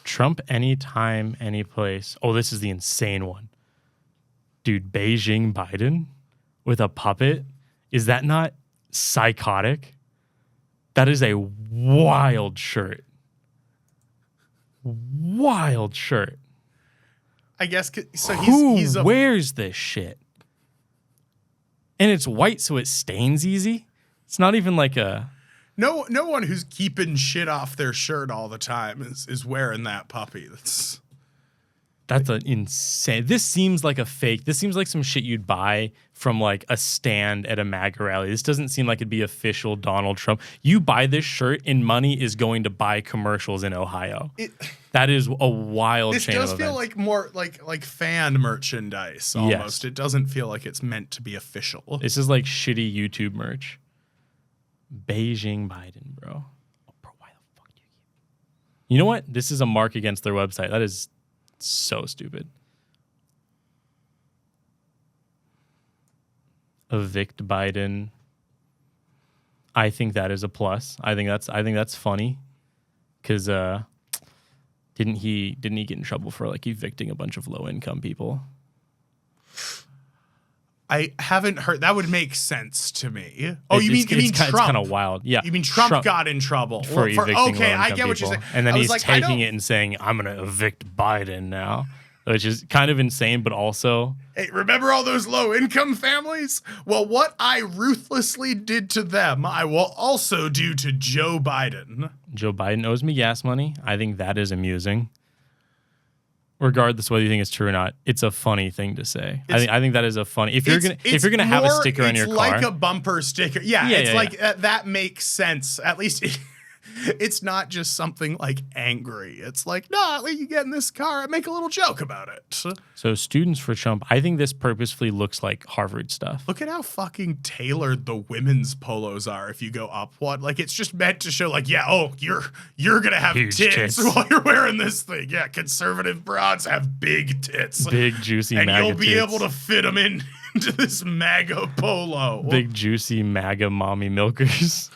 Trump anytime, any place. Oh, this is the insane one. Dude, Beijing Biden with a puppet. Is that not psychotic? That is a wild shirt. Wild shirt. I guess so. Who He's a wears this shit? And it's white, so it stains easy. It's not even like a. no one who's keeping shit off their shirt all the time is wearing that puppy. That's an insane. This seems like a fake. This seems like some shit you'd buy from like a stand at a MAGA rally. This doesn't seem like it'd be official Donald Trump. You buy this shirt and money is going to buy commercials in Ohio. That is a wild This chain of does feel events. like more like fan merchandise almost. Yes. It doesn't feel like it's meant to be official. This is like shitty YouTube merch. Beijing Biden, bro. Oh, bro, why the fuck do you keep... You know what? This is a mark against their website. That is so stupid. Evict Biden. I think that is a plus. I think that's funny. Cause didn't he get in trouble for like evicting a bunch of low income people? I haven't heard. That would make sense to me. Oh, you mean it's Trump? kind of wild. Yeah. You mean Trump got in trouble for evicting okay, I low-income get what you're people. saying. And then I was he's like, I taking don't- it and saying, I'm going to evict Biden now. which is kind of insane, but also Hey, remember all those low-income families? Well, what I ruthlessly did to them, I will also do to Joe Biden. Joe Biden owes me gas money. I think that is amusing. Regardless whether you think it's true or not, it's a funny thing to say. I think that is a funny. If you're gonna have a sticker on your car, it's like a bumper sticker. It's like that makes sense. At least it's not just something like angry. It's like, no, you get in this car and make a little joke about it. So Students for Trump, I think this purposefully looks like Harvard stuff. Look at how fucking tailored the women's polos are if you go up one. Like, it's just meant to show, like, yeah, oh, you're gonna have Huge tits while you're wearing this thing. Yeah, conservative broads have big tits. Big, juicy and MAGA you'll be tits. able to fit them into this MAGA polo. Big, juicy MAGA mommy milkers.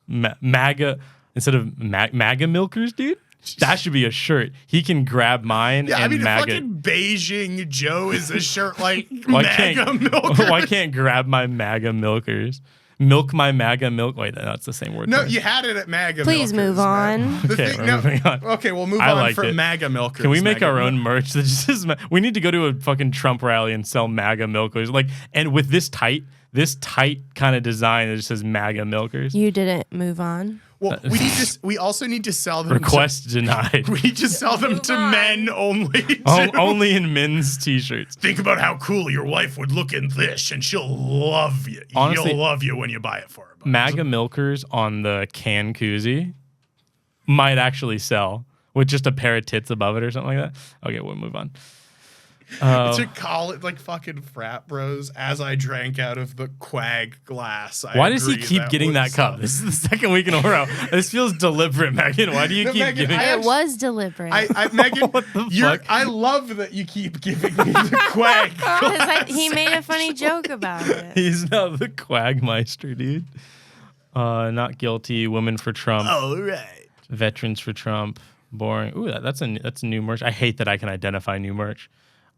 MAGA, instead of MAGA milkers, dude? That should be a shirt. He can grab mine Yeah, and I mean, MAGA. fucking Beijing Joe is a shirt like MAGA milkers. Why can't grab my MAGA milkers? Milk my MAGA milk. Wait, that's the same word. No, right? you had it at MAGA Please milkers, move man. on. The Okay, thing- we're moving on. Okay, we'll move I on liked from it. MAGA milkers. Can we make MAGA our own merch that just says we need to go to a fucking Trump rally and sell MAGA milkers? Like, and with this tight kind of design that just says MAGA milkers. You didn't move on. Well, we also need to sell them. Request denied. We need to sell them to men only. too. Only in men's t-shirts. Think about how cool your wife would look in this, and she'll love you. Honestly, She'll love you when you buy it for her. bud. MAGA milkers on the can koozie might actually sell with just a pair of tits above it or something like that. Okay, we'll move on. To call it like fucking frat bros as I drank out of the quag glass. Why does he agree keep getting that was, cup? This is the second week in a row. This feels deliberate, Megan. Why do you No, keep Megan, giving It was deliberate. Megan, What the fuck? I love that you keep giving me the quag glass. He made a funny joke about it. He's now the Quagmeister, dude. Not guilty. Women for Trump. All right. Veterans for Trump. Boring. Ooh, that's new merch. I hate that I can identify new merch.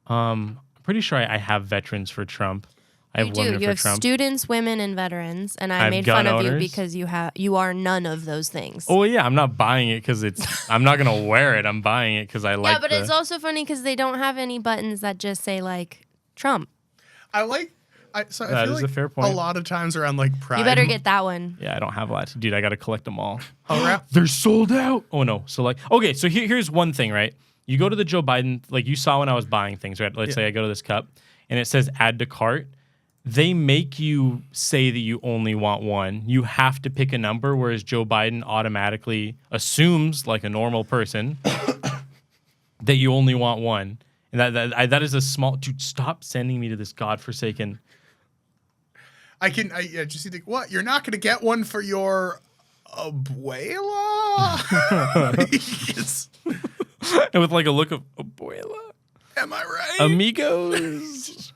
I'm pretty sure I have veterans for Trump. I have You do. women You for have Trump. students, women, and veterans, and I I have made gun fun of you owners. because you are none of those things. Oh yeah, I'm not buying it because I'm not gonna wear it. I'm buying it because I like. yeah, but it's also funny because they don't have any buttons that just say like Trump. I That feel is like a fair point. A lot of times around like Pride. You better get that one. Yeah, I don't have lots, dude. I gotta collect them all. around, They're sold out. Oh no. So like, okay. So here's one thing, right? You go to the Joe Biden, like you saw when I was buying things, right? Let's say I go to this cup and it says add to cart. They make you say that you only want one. You have to pick a number, whereas Joe Biden automatically assumes, like a normal person, that you only want one. And that is a small. Dude, stop sending me to this godforsaken. I just think, what? You're not going to get one for your abuela? Yes. And with like a look of abuela, Am I right? amigos.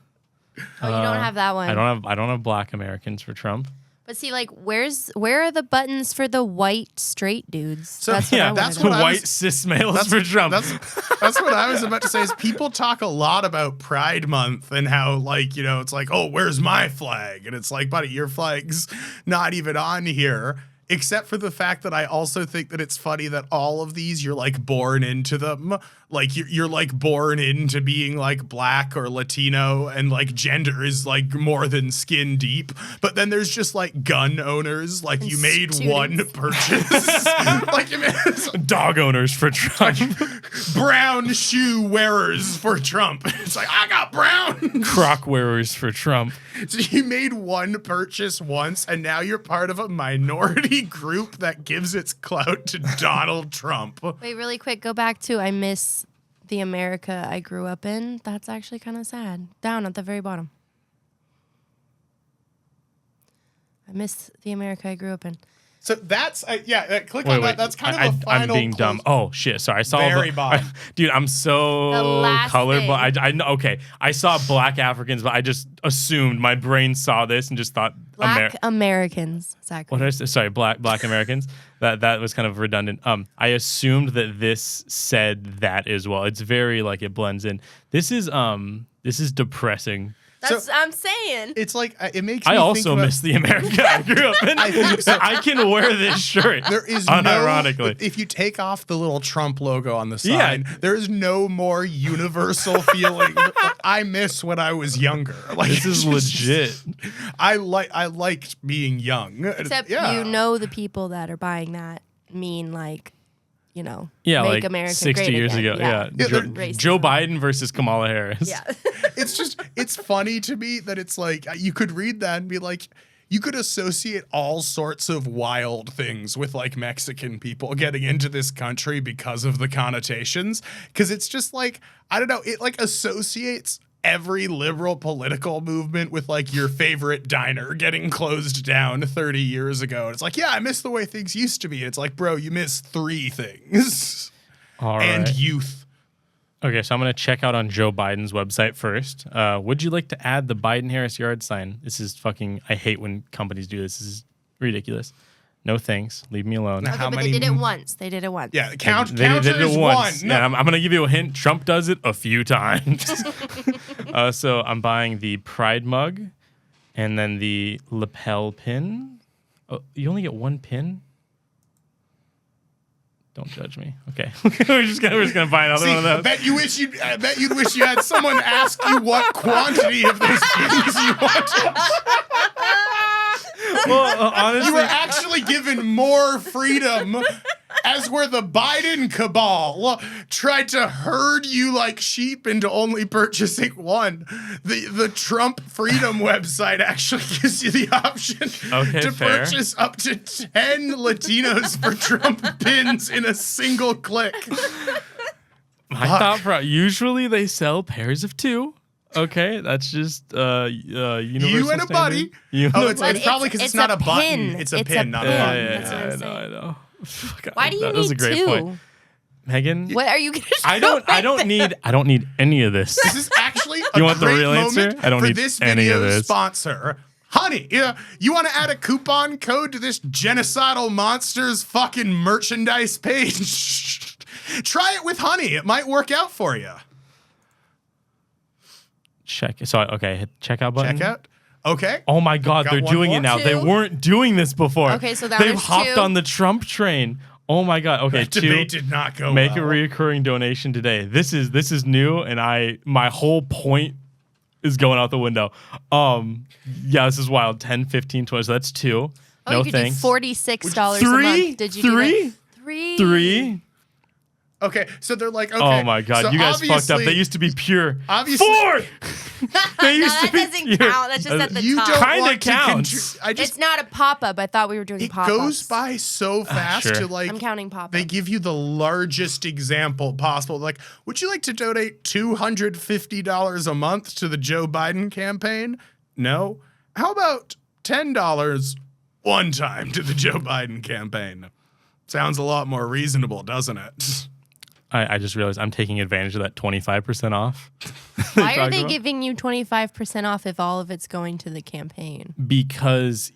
Oh, you don't have that one. I don't have Black Americans for Trump. But see, like, where are the buttons for the white straight dudes? So, that's what yeah, I that's wanted. what I White was- cis males for Trump. That's what I was about to say. Is people talk a lot about Pride Month and how, like, you know, it's like, oh, where's my flag? And it's like, buddy, your flag's not even on here. Except for the fact that I also think that it's funny that all of these, you're like born into them. Like you're like born into being like Black or Latino, and like gender is like more than skin deep. But then there's just like gun owners, like And you made students. one purchase. Like you made Dog owners for Trump. brown shoe wearers for Trump. It's like, I got brown. Croc wearers for Trump. So you made one purchase once, and now you're part of a minority group that gives its clout to Donald Trump. Wait, really quick, go back to I miss the America I grew up in. That's actually kind of sad. Down at the very bottom. I miss the America I grew up in. So that's, click on that. That's kind of a final I'm being dumb. close- Oh shit! Sorry, I saw Very bottom. dude, I'm so The last colorblind. thing. I know. Okay, I saw Black Africans, but I just assumed my brain saw this and just thought Black Americans, Zachary. What did I say? Sorry, Black Americans. That was kind of redundant. I assumed that this said that as well. It's very like it blends in. This is depressing. That's I'm saying. It's like it makes me I also think about, miss the America I grew up in. I can wear this shirt. There is unironically. if you take off the little Trump logo on the side, there is no more universal feeling. I miss when I was younger. Like This is legit. I liked being young. Except you know the people that are buying that mean like, you know, Yeah, make like America 60 great years again. ago. Yeah. Racism. Joe Biden versus Kamala Harris. Yeah. It's funny to me that it's like you could read that and be like, you could associate all sorts of wild things with like Mexican people getting into this country because of the connotations. Because it's just like, I don't know, it like associates every liberal political movement with like your favorite diner getting closed down 30 years ago. And it's like, yeah, I miss the way things used to be. It's like, bro, you miss 3 things. All And right. youth. Okay, so I'm going to check out on Joe Biden's website first. Would you like to add the Biden-Harris yard sign? This is fucking, I hate when companies do this. This is ridiculous. No thanks. Leave me alone. Now, Okay, how but many they did it once. They did it once. Yeah, They counter did it is once. one. No. Yeah, I'm going to give you a hint. Trump does it a few times. So I'm buying the Pride mug and then the lapel pin. Oh, you only get 1 pin? Don't judge me. Okay. we're just gonna buy another See, one of those. I bet you'd wish you had someone ask you what quantity of those things you wanted. Well, honestly, You were actually given more freedom, as where the Biden cabal tried to herd you like sheep into only purchasing one. The Trump Freedom website actually gives you the option to fair. purchase up to 10 Latinos for Trump pins in a single click. I thought usually they sell pairs of 2. Okay, that's just universal You and a standard. buddy. You and Oh, a it's buddy. probably because it's not a button. It's a pin, not a pin. button. That's what I'm I saying. know. God, Why do you that was a need great 2? point. Megan, What are you gonna? I don't need any of this. This is actually a You want the great real answer? moment I don't for need this any of video's this. sponsor. Honey, you want to add a coupon code to this Genocidal Monsters fucking merchandise page? Try it with Honey. It might work out for you. Check. So okay, hit checkout button. Check out. Okay. Oh my God, Got they're one doing more? it now. They 2. weren't doing this before. Okay, so now they've there's hopped 2. on the Trump train. Oh my God. Okay, That 2. debate did not go Make well. a reoccurring donation today. This is new, and my whole point is going out the window. Yeah, this is wild. 10, 15, 20. So that's 2. Oh, No you could thanks. do $46 a 3? month. Did you 3? do that? 3. 3? Okay, so they're like, okay. Oh my God, so you guys fucked up. obviously- They used to be pure. Obviously- 4. They No, used to that be doesn't pure. count. That's just at the You top. don't Kinda want to counts. I just It's not a pop-up. I thought we were doing it pop-ups. goes by so fast sure. to like I'm counting pop-ups. they give you the largest example possible. Like, would you like to donate $250 a month to the Joe Biden campaign? No. How about $10 one time to the Joe Biden campaign? Sounds a lot more reasonable, doesn't it? I just realized I'm taking advantage of that 25% off. Why are talked they about. giving you 25% off if all of it's going to the campaign? Because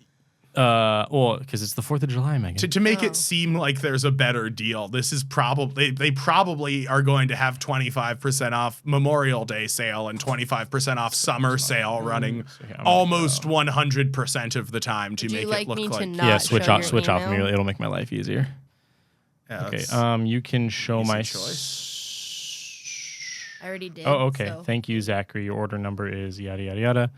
it's the 4th of July, Megan. To make it seem like there's a better deal, this is probably they probably are going to have 25% off Memorial Day sale and 25% off summer sale running I'm gonna almost 100% of the time to Would make you it like look me like to not Yeah, switch show off. your Switch off. email? It'll make my life easier. Yeah, Okay. that's- You can show easy my. choice. I already did. Oh, okay. so- Thank you, Zachary. Your order number is yada yada yada.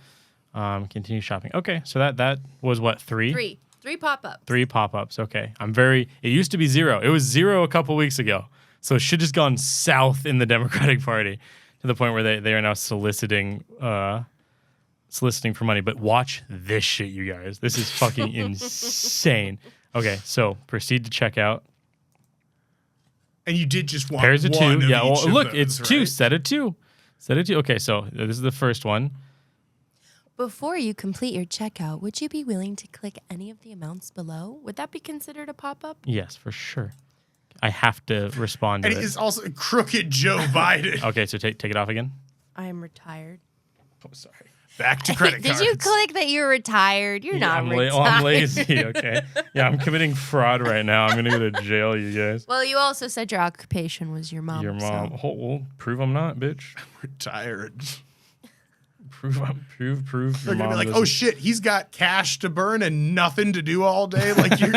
Continue shopping. Okay, so that was what 3? 3 pop-ups. 3 pop-ups. Okay. It used to be 0. It was 0 a couple weeks ago. So it should just gone south in the Democratic Party to the point where they are now soliciting for money. But watch this shit, you guys. This is fucking insane. Okay, so proceed to checkout. And you did just want Pairs of one 2. of Yeah, each well, of look, those, it's 2. right? Set of 2. Set of 2. Okay, so this is the first one. Before you complete your checkout, would you be willing to click any of the amounts below? Would that be considered a pop-up? Yes, for sure. I have to respond to And it it. is also crooked Joe Biden. Okay, so take it off again. I am retired. Oh, sorry. Back to credit Did cards. you click that you're retired? You're not retired. I'm lazy. Okay. Yeah, I'm committing fraud right now. I'm gonna go to jail, you guys. Well, you also said your occupation was your mom. Your mom. So. Oh, well, prove I'm not, bitch. Retired. Prove. Your They're gonna mom be like, doesn't- oh shit, he's got cash to burn and nothing to do all day. Like you're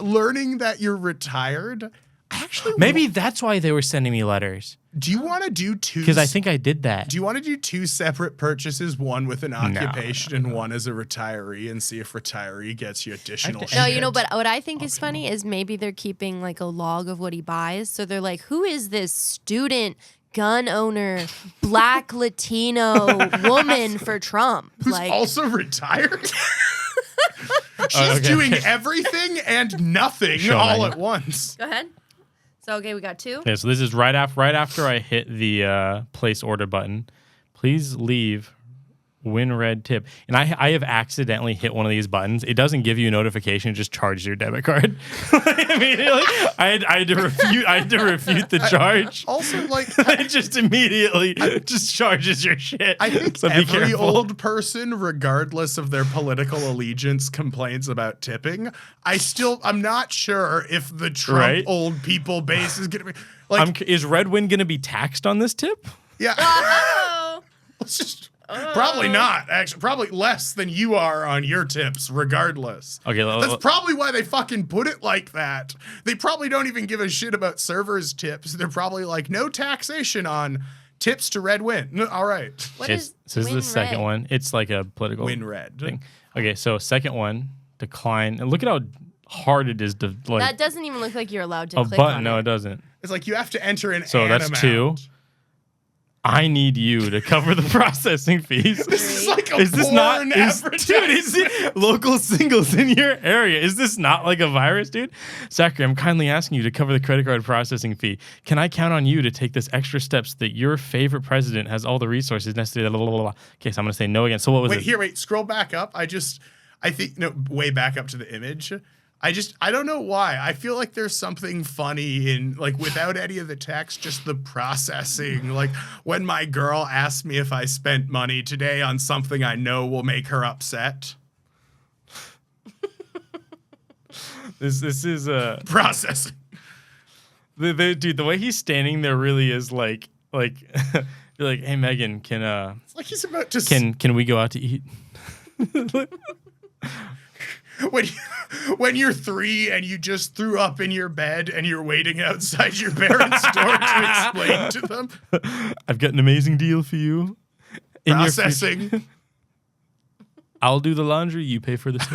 learning that you're retired. Actually, Maybe that's why they were sending me letters. do you want to do two? Because I think I did that. Do you want to do two separate purchases, one with an occupation and one as a retiree, and see if retiree gets you additional shit? No, you know, but what I think is funny is maybe they're keeping like a log of what he buys. So they're like, who is this student gun owner, black Latino woman for Trump? Who's Like, also retired? She's okay. doing everything and nothing Show all me. at once. go ahead. So, okay, we got two. Yeah, so this is right after I hit the place order button. Please leave win red tip. And I have accidentally hit one of these buttons. It doesn't give you a notification, it just charges your debit card. Immediately, I had to refute the charge. Also, like, It just immediately just charges your shit. I think So be every careful. old person, regardless of their political allegiance, complains about tipping. I'm not sure if the Trump Right? old people base is gonna be like, Is Red Wind going to be taxed on this tip? yeah. Oh. Let's just probably not. Actually, probably less than you are on your tips, regardless. Okay, That's probably why they fucking put it like that. They probably don't even give a shit about servers' tips. They're probably like, no taxation on tips to Red Win. No, all right. What Okay, is so this is the Win second Red? one. It's like a political Win Red. thing. Okay, so second one, decline. And look at how hard it is to like That doesn't even look like you're allowed to a click button. on No, it. it doesn't. It's like you have to enter an So that's amount. 2. I need you to cover the processing fees. This is like a Is this porn not dude? advertisement. Is it local singles in your area? Is this not like a virus, dude? Zachary, I'm kindly asking you to cover the credit card processing fee. Can I count on you to take this extra steps so that your favorite president has all the resources necessary? Blah, blah, blah, blah. Okay, so I'm gonna say no again. So what was it? Wait, scroll back up. Way back up to the image. I don't know why. I feel like there's something funny in, like, without any of the text, just the processing. Like, when my girl asked me if I spent money today on something I know will make her upset. This is Processing. dude. The way he's standing there really is like you're like, hey Megan, can It's like he's about to... can we go out to eat? When you're 3 and you just threw up in your bed and you're waiting outside your parents' door to explain to them. I've got an amazing deal for you. In your future- Processing. I'll do the laundry. You pay for the soap.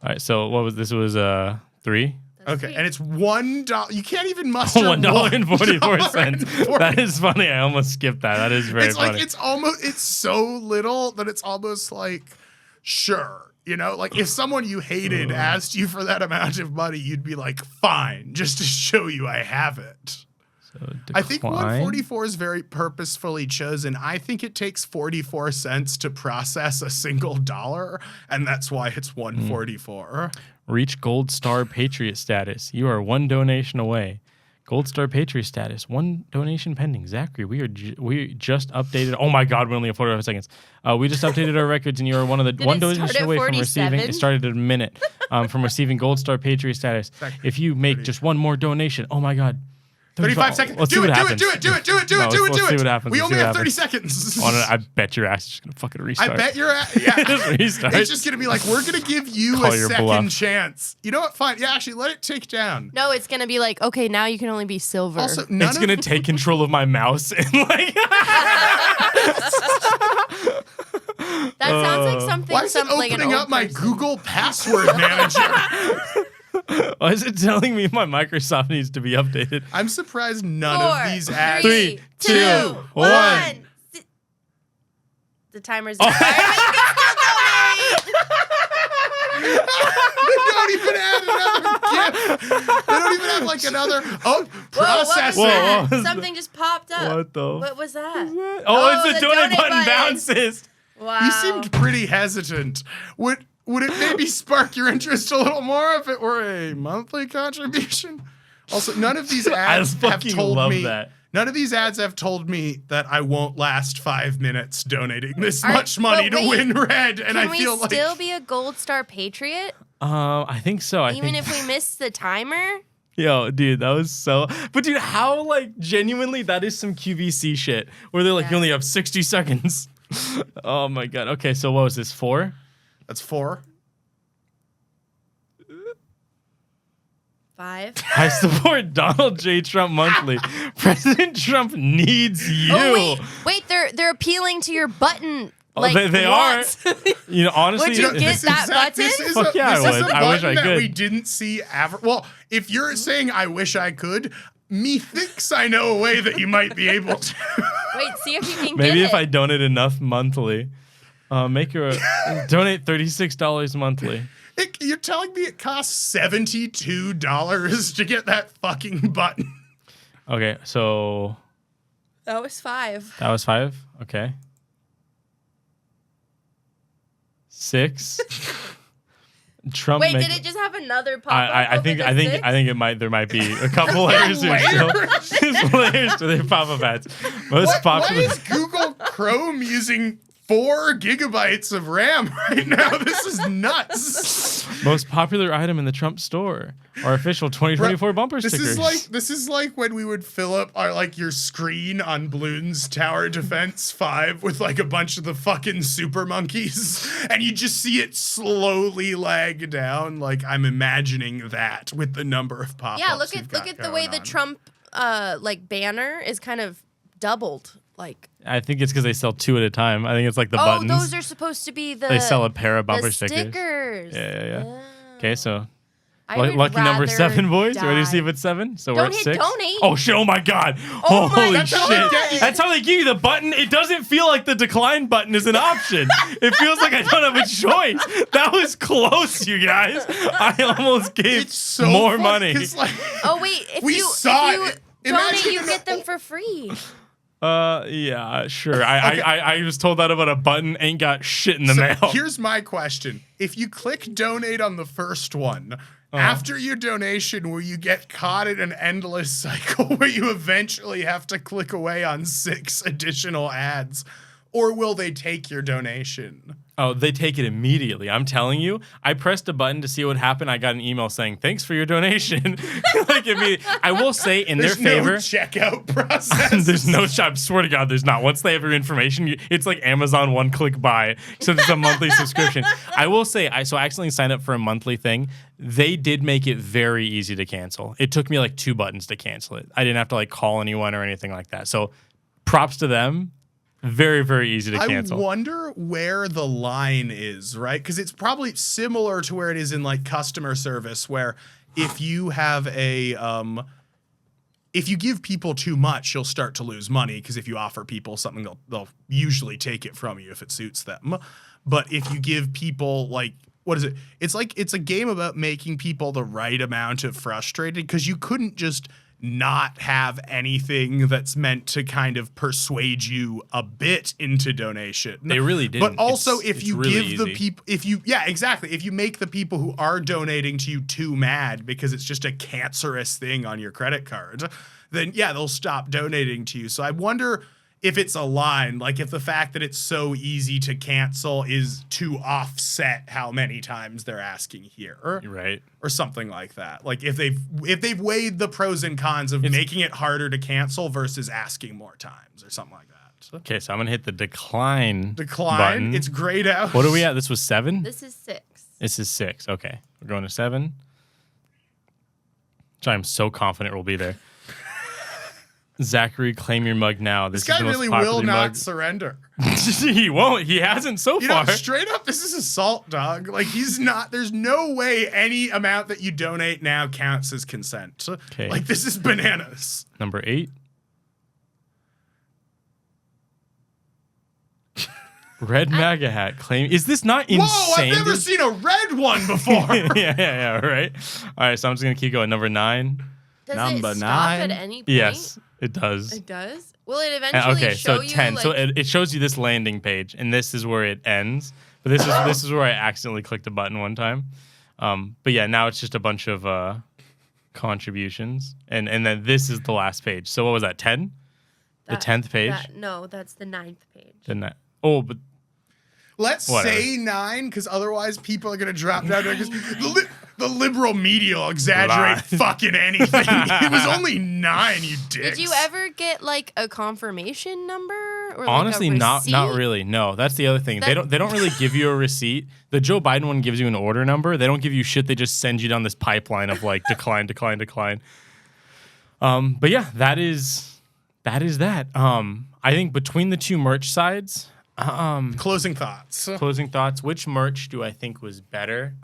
All right. So what was this? Was 3. That's Okay, sweet. and it's $1. You can't even muster $1.44. That is funny. I almost skipped that. That is very It's funny. like it's so little that it's almost like, sure. You know, like if someone you hated asked you for that amount of money, you'd be like, fine, just to show you I have it. So I think decline. 144 is very purposefully chosen. I think it takes 44 cents to process a single dollar, and that's why it's 144. Reach Gold Star Patriot status. You are 1 donation away. Gold Star Patriot status. 1 donation pending. Zachary, we just updated. Oh my God, we only have 45 seconds. We just updated our records, and you are one of the Did one it start donation at away from 47? receiving. It started at a minute from receiving Gold Star Patriot status. If you make just one more donation, oh my God. 35 seconds. Let's see Do what it, happens. do it. Let's see what happens. We Let's only see have what 30 happens. seconds. Oh, no, I bet your ass is just gonna fucking restart. I bet you're yeah. Just restart. It's just gonna be like, we're gonna give you Call a your second bluff. chance. You know what? Fine. Yeah, actually, let it tick down. No, it's gonna be like, okay, now you can only be silver. Also, none It's of gonna take control of my mouse and like. that sounds like something. why is it like an opening old up my person. Google password manager? Why is it telling me my Microsoft needs to be updated? I'm surprised none 4, of these ads. 3, 2, 1. The timer's Oh. expired. They don't even add another gift. They don't even have like another processing. Whoa, whoa. Something just popped up. What the? What was that? Oh, it's the the donate button button. bounces. Wow. You seemed pretty hesitant. Would it maybe spark your interest a little more if it were a monthly contribution? Also, none of these ads have fucking told love me. that. None of these ads have told me that I won't last 5 minutes donating this All right, much money but to wait, win red, and Can I we feel still like be a Gold Star Patriot I think so. even if we miss the timer? Yo, dude, that was so. But dude, how like genuinely that is some QVC shit where they're like, Yeah. you only have 60 seconds. Oh my god. Okay, so what was this 4? That's 4. 5. I support Donald J. Trump monthly. President Trump needs you. Oh wait, they're appealing to your button. Like, they are. You know, honestly, Would you get that button? This is Fuck yeah, I this is would. a I wish button I that could. we didn't see ever. Well, if you're saying I wish I could, methinks I know a way that you might be able to. Wait, see if you can maybe get if it. I donate enough monthly, donate $36 monthly. You're telling me it costs $72 to get that fucking button? Okay, so That was 5. that was 5. Okay. 6. Trump. Wait, did it just have another pop up? I think it might. There might be a couple layers or so. There's layers to the pop-up ads. Most Why popular. is Google Chrome using 4 gigabytes of RAM right now? This is nuts. Most popular item in the Trump store. Our official 2024 bumper This stickers. is like when we would fill up your screen on Bloons Tower Defense 5 with like a bunch of the fucking super monkeys, and you just see it slowly lag down. Like I'm imagining that with the number of pop-ups. Yeah, look we've at got the way going the on. Trump like banner is kind of doubled. Like I think it's because they sell 2 at a time. I think it's like the oh, buttons. those are supposed to be the They sell a pair of bumper the stickers. stickers. Yeah. Oh. Okay, so I would lucky number rather 7, boys. You ready to see die. if it's 7? So Don't we're at hit 6. donate. Oh shit! Oh my god! Oh my Holy That's shit! how they get you. That's how they give you the button. It doesn't feel like the decline button is an option. It feels like I don't have a choice. That was close, you guys. I almost gave It's so more funny, money. 'cause, like, Oh wait, if We you saw if you it. donate, Imagine you an get them old- for free. Yeah, sure. I was told that about a button. Ain't got shit in the So mail. here's my question. If you click donate on the first one, Uh-huh. after your donation, will you get caught in an endless cycle where you eventually have to click away on 6 additional ads? Or will they take your donation? Oh, they take it immediately. I'm telling you. I pressed a button to see what happened. I got an email saying, thanks for your donation. Like, I will say in There's their favor. no checkout process. There's no I swear to God, there's not. Once they have your information, it's like Amazon one-click buy. So it's a monthly subscription. I will say, I accidentally signed up for a monthly thing. They did make it very easy to cancel. It took me like 2 buttons to cancel it. I didn't have to like call anyone or anything like that. So props to them. Very, very easy to cancel. I wonder where the line is, right? Because it's probably similar to where it is in like customer service, where if you have if you give people too much, you'll start to lose money. Because if you offer people something, they'll usually take it from you if it suits them. But if you give people like, what is it? It's like it's a game about making people the right amount of frustrated, because you couldn't just not have anything that's meant to kind of persuade you a bit into donation. They really didn't. But also, It's if you really give the easy. people, if you make the people who are donating to you too mad because it's just a cancerous thing on your credit card, then yeah, they'll stop donating to you. So I wonder if it's a line, like if the fact that it's so easy to cancel is to offset how many times they're asking here, Right. or something like that. Like if they've weighed the pros and cons of making it harder to cancel versus asking more times, or something like that. Okay, so I'm gonna hit the decline. Decline. Button. It's grayed out. What are we at? This was 7? This is 6. This is 6. Okay. We're going to 7. Which I'm so confident will be there. Zachary, claim your mug now. This is guy the most really popular will not mug. surrender. He won't. He hasn't so You know, far. straight up, this is assault, dog. Like, he's not, there's no way any amount that you donate now counts as consent. Okay. Like, this is bananas. Number 8. Red MAGA hat claim. Is this not insane? Whoa, I've never seen a red one before. yeah, right. All right, so I'm just gonna keep going. Number 9. Does Number it stop 9? at any point? Yes, it does. It does? Will it eventually Okay, show so you 10. like So it shows you this landing page, and this is where it ends. But this is where I accidentally clicked a button one time. But yeah, now it's just a bunch of contributions, and then this is the last page. So what was that? 10? The 10th page. No, that's the 9th page. Then that. Oh, but Let's Whatever. say 9, because otherwise people are going to drop down there. The liberal media will exaggerate fucking anything. He was only 9, you dicks. Did you ever get like a confirmation number? Or Honestly, like a not receipt? really. No, that's the other thing. They don't really give you a receipt. The Joe Biden one gives you an order number. They don't give you shit. They just send you down this pipeline of like decline. But yeah, that is that. I think between the two merch sides, Closing thoughts. Which merch do I think was better?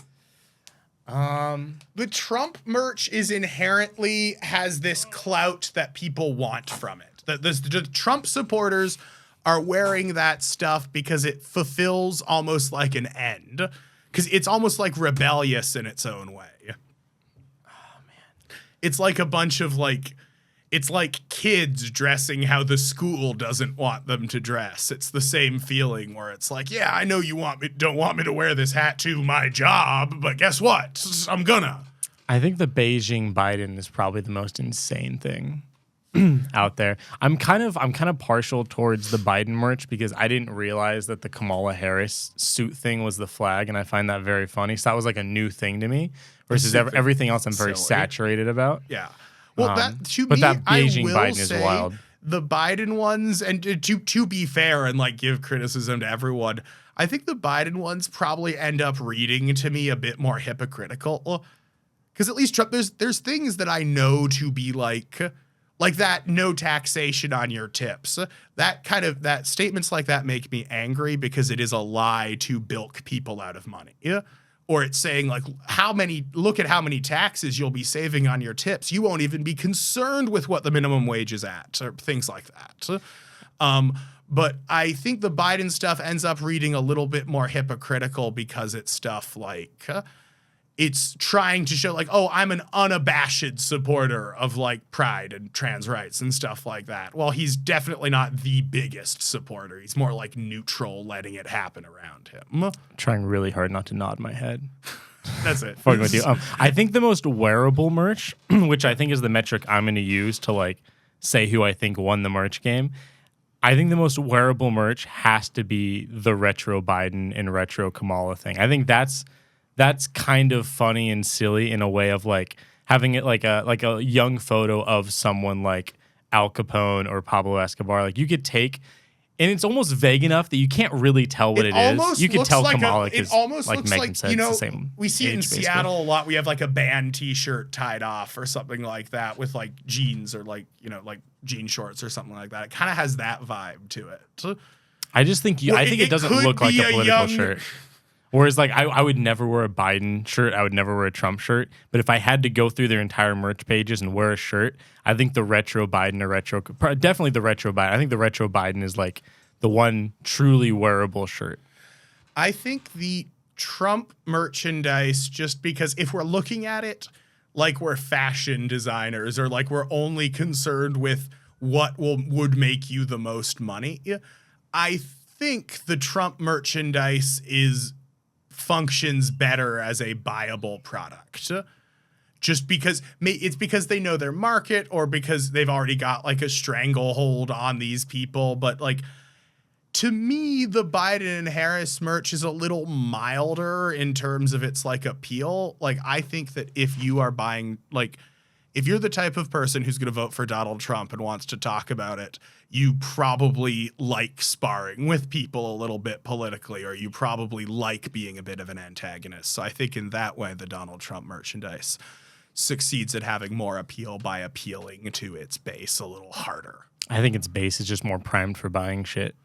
The Trump merch is inherently has this clout that people want from it. The Trump supporters are wearing that stuff because it fulfills almost like an end. Because it's almost like rebellious in its own way. Oh, man. It's like a bunch of it's like kids dressing how the school doesn't want them to dress. It's the same feeling where it's like, yeah, I know you don't want me to wear this hat to my job, but guess what? I'm gonna. I think the Beijing Biden is probably the most insane thing out there. I'm kind of partial towards the Biden merch because I didn't realize that the Kamala Harris suit thing was the flag, and I find that very funny. So that was like a new thing to me versus everything else I'm very saturated about. Yeah. Well, that Beijing Biden is wild. The Biden ones, and to be fair and like give criticism to everyone, I think the Biden ones probably end up reading to me a bit more hypocritical. Because at least Trump, there's things that I know to be like that no taxation on your tips. That statements like that make me angry because it is a lie to bilk people out of money. Yeah. Or it's saying like look at how many taxes you'll be saving on your tips. You won't even be concerned with what the minimum wage is at or things like that. But I think the Biden stuff ends up reading a little bit more hypocritical because it's stuff like it's trying to show like, oh, I'm an unabashed supporter of like pride and trans rights and stuff like that. Well, he's definitely not the biggest supporter. He's more like neutral, letting it happen around him. Trying really hard not to nod my head. That's it. Fucking with you. I think the most wearable merch, which I think is the metric I'm going to use to like say who I think won the merch game. I think the most wearable merch has to be the retro Biden and retro Kamala thing. I think that's kind of funny and silly in a way of like having it like a young photo of someone like Al Capone or Pablo Escobar. Like you could take, and it's almost vague enough that you can't really tell what it is. You could tell Kamala because, like Megan said, it's the same. We see it in basically. Seattle a lot. We have like a band T-shirt tied off or something like that with like jeans or like like jean shorts or something like that. It kind of has that vibe to it. I just think I think it doesn't look like a political shirt. Whereas, like, I would never wear a Biden shirt. I would never wear a Trump shirt. But if I had to go through their entire merch pages and wear a shirt, I think the retro Biden definitely the retro Biden. I think the retro Biden is, like, the one truly wearable shirt. I think the Trump merchandise, just because if we're looking at it like we're fashion designers or like we're only concerned with what would make you the most money, I think the Trump merchandise functions better as a buyable product just because it's because they know their market or because they've already got like a stranglehold on these people. But like, to me, the Biden and Harris merch is a little milder in terms of its like appeal. Like, I think that if you are buying, like, if you're the type of person who's going to vote for Donald Trump and wants to talk about it, you probably like sparring with people a little bit politically, or you probably like being a bit of an antagonist. So I think in that way, the Donald Trump merchandise succeeds at having more appeal by appealing to its base a little harder. I think its base is just more primed for buying shit.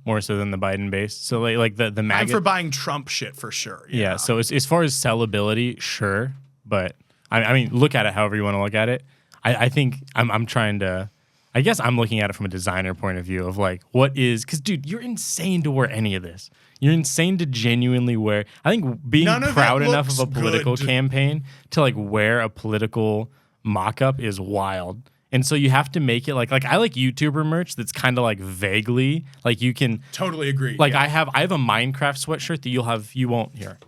More so than the Biden base. So like the MAGA. I'm for buying Trump shit for sure. Yeah. So as far as sellability, sure. But I mean, look at it however you want to look at it. I think I'm trying to, I guess I'm looking at it from a designer point of view of like, what is, because dude, you're insane to wear any of this. You're insane to genuinely wear. I think being proud enough of a political campaign to like wear a political mock-up is wild. And so you have to make it like I like YouTuber merch that's kind of like vaguely like you can totally agree. Like I have a Minecraft sweatshirt that you won't hear.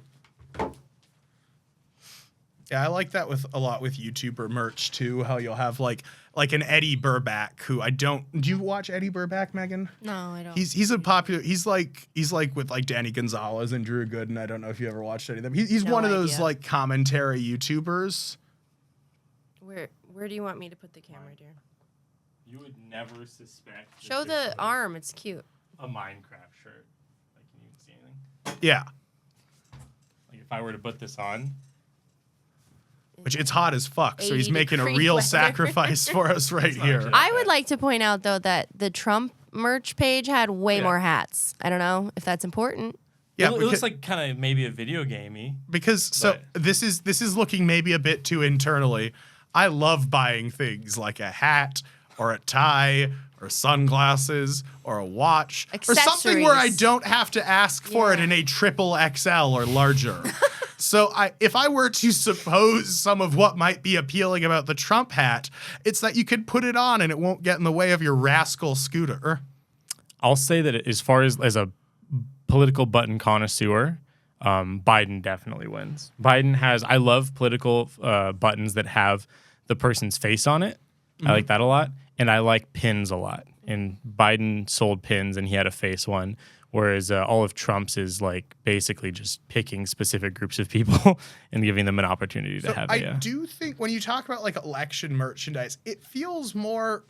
Yeah, I like that with a lot with YouTuber merch too. How you'll have like an Eddie Burback, who I don't. Do you watch Eddie Burback, Megan? No, I don't. He's a popular. He's like with like Danny Gonzalez and Drew Gooden. I don't know if you ever watched any of them. He's No one of those idea. like commentary YouTubers. Where do you want me to put the camera, dear? You would never suspect. that Show this the was arm. It's cute. A Minecraft shirt. Like, can you even see anything? Yeah, Like, if I were to put this on, which it's hot as fuck. So he's 80 making a degree real weather. sacrifice for us right here. actually- I would like to point out though that the Trump merch page had way Yeah. more hats. I don't know if that's important. Yeah, it because, looks like kind of maybe a video gamey. so but- this is looking maybe a bit too internally. I love buying things like a hat or a tie or sunglasses or a watch or something where I Accessories. don't have to ask for it Yeah. in a triple XL or larger. So if I were to suppose some of what might be appealing about the Trump hat, it's that you could put it on and it won't get in the way of your rascal scooter. I'll say that as far as a political button connoisseur, Biden definitely wins. Biden has. I love political buttons that have the person's face on it. I like that a lot, and I like pins a lot. And Biden sold pins, and he had a face one. Whereas all of Trump's is like basically just picking specific groups of people and giving them an opportunity to So have I a. do think when you talk about like election merchandise, it feels more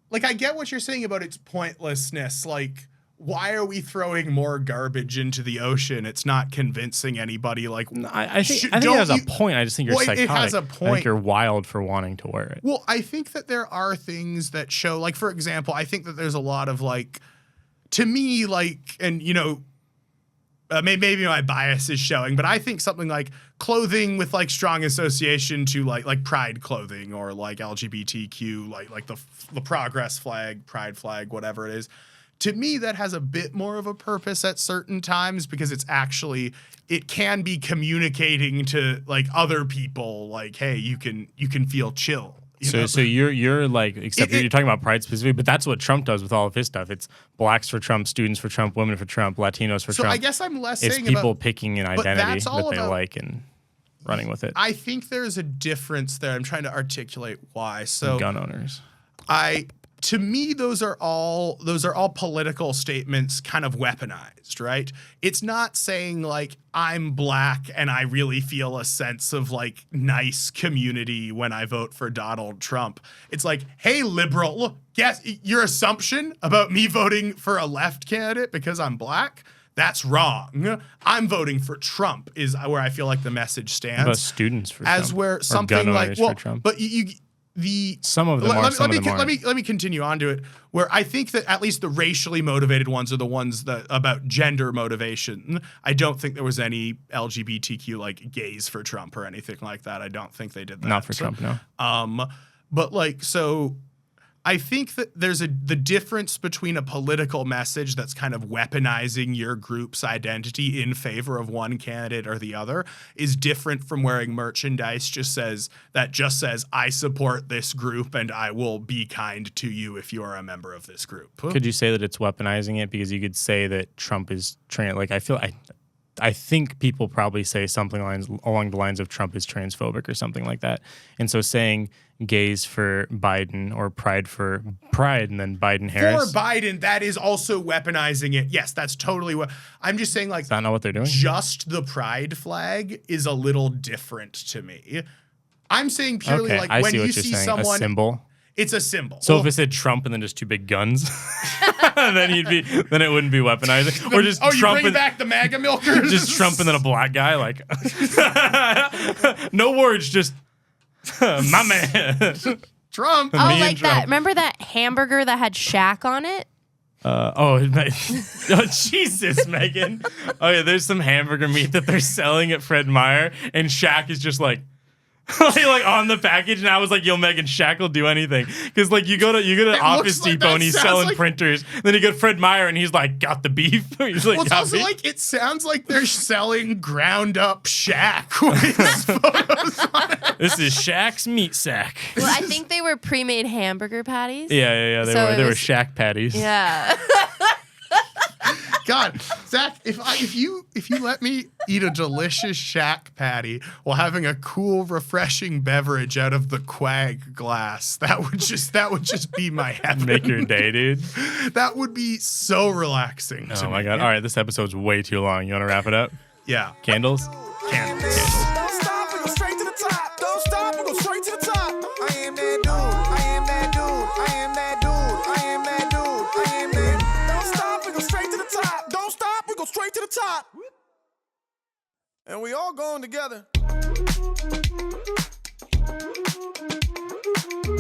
like I get what you're saying about its pointlessness. Like, why are we throwing more garbage into the ocean? It's not convincing anybody. Like, I think should- it don't has a you- point. I just think you're Well, psychotic. it has a I point. think you're wild for wanting to wear it. Well, I think that there are things that show, like, for example, I think that there's a lot of like, to me, like, and you know, maybe my bias is showing, but I think something like clothing with like strong association to like pride clothing or like LGBTQ, like the progress flag, pride flag, whatever it is. To me, that has a bit more of a purpose at certain times because it can be communicating to like other people, like, hey, you can feel chill. You know? So you're like, except It- you're talking about pride specifically, but that's what Trump does with all of his stuff. It's blacks for Trump, students for Trump, women for Trump, Latinos for So Trump. I guess I'm less it's saying people about. picking an but identity that's that all they about- like and running with it. I think there's a difference there. I'm trying to articulate why. So Gun owners. to me, those are all political statements kind of weaponized, right? It's not saying like I'm black and I really feel a sense of like nice community when I vote for Donald Trump. It's like, hey, liberal, look, guess your assumption about me voting for a left candidate because I'm black. That's wrong. I'm voting for Trump is where I feel like the message stands. About students for As Trump. where Or something gun like owners well, for Trump. but the Some of them are, some of them aren't. let me continue on to it. Where I think that at least the racially motivated ones are the ones that about gender motivation. I don't think there was any LGBTQ like gays for Trump or anything like that. I don't think they did that. Not for Trump, no. But like so. I think that there's the difference between a political message that's kind of weaponizing your group's identity in favor of one candidate or the other is different from wearing merchandise that just says I support this group and I will be kind to you if you are a member of this group. Could you say that it's weaponizing it? Because you could say that Trump is like I think people probably say something along the lines of Trump is transphobic or something like that. And so saying gays for Biden or pride for pride and then Biden Harris. For Biden, that is also weaponizing it. Yes, that's totally what I'm just saying. Like, Is that not what they're doing? just the pride flag is a little different to me. I'm saying purely Okay, like I when see you what you're see saying. someone, A symbol. it's a symbol. So if it said Trump and then just two big guns, then it wouldn't be weaponizing. Or just oh, you Trump bring and back the MAGA milkers? just Trump and then a black guy, like no words, just my man. Trump. Oh, Me like and that. Trump. Remember that hamburger that had Shaq on it? Oh, Jesus, Megan. Oh yeah, there's some hamburger meat that they're selling at Fred Meyer, and Shaq is just like on the package, and I was like, "Yo, Megan, Shaq will do anything." Because like you go to Office like- Depot that and he's sounds selling like- printers. Then you go to Fred Meyer and he's like, "Got the beef." He's like, Well, it's "Got also beef." like it sounds like they're selling ground up Shaq with his photos on it. This is Shaq's meat sack. Well, I think they were pre-made hamburger patties. Yeah. They So were it they were was- Shaq patties. Yeah. God, Zach, if you let me eat a delicious shack patty while having a cool, refreshing beverage out of the quag glass, that would just be my heaven. Make your day, dude. That would be so relaxing. to Oh my me. god. All right, this episode's way too long. You want to wrap it up? Yeah. Candles? Candles. Don't stop, we go straight to the top. Don't stop, we go straight to the top. I am that dude. I am that dude. I am that dude. I am that dude. I am that. Don't stop, we go straight to the top. Don't stop, we go straight to the top. And we all going together.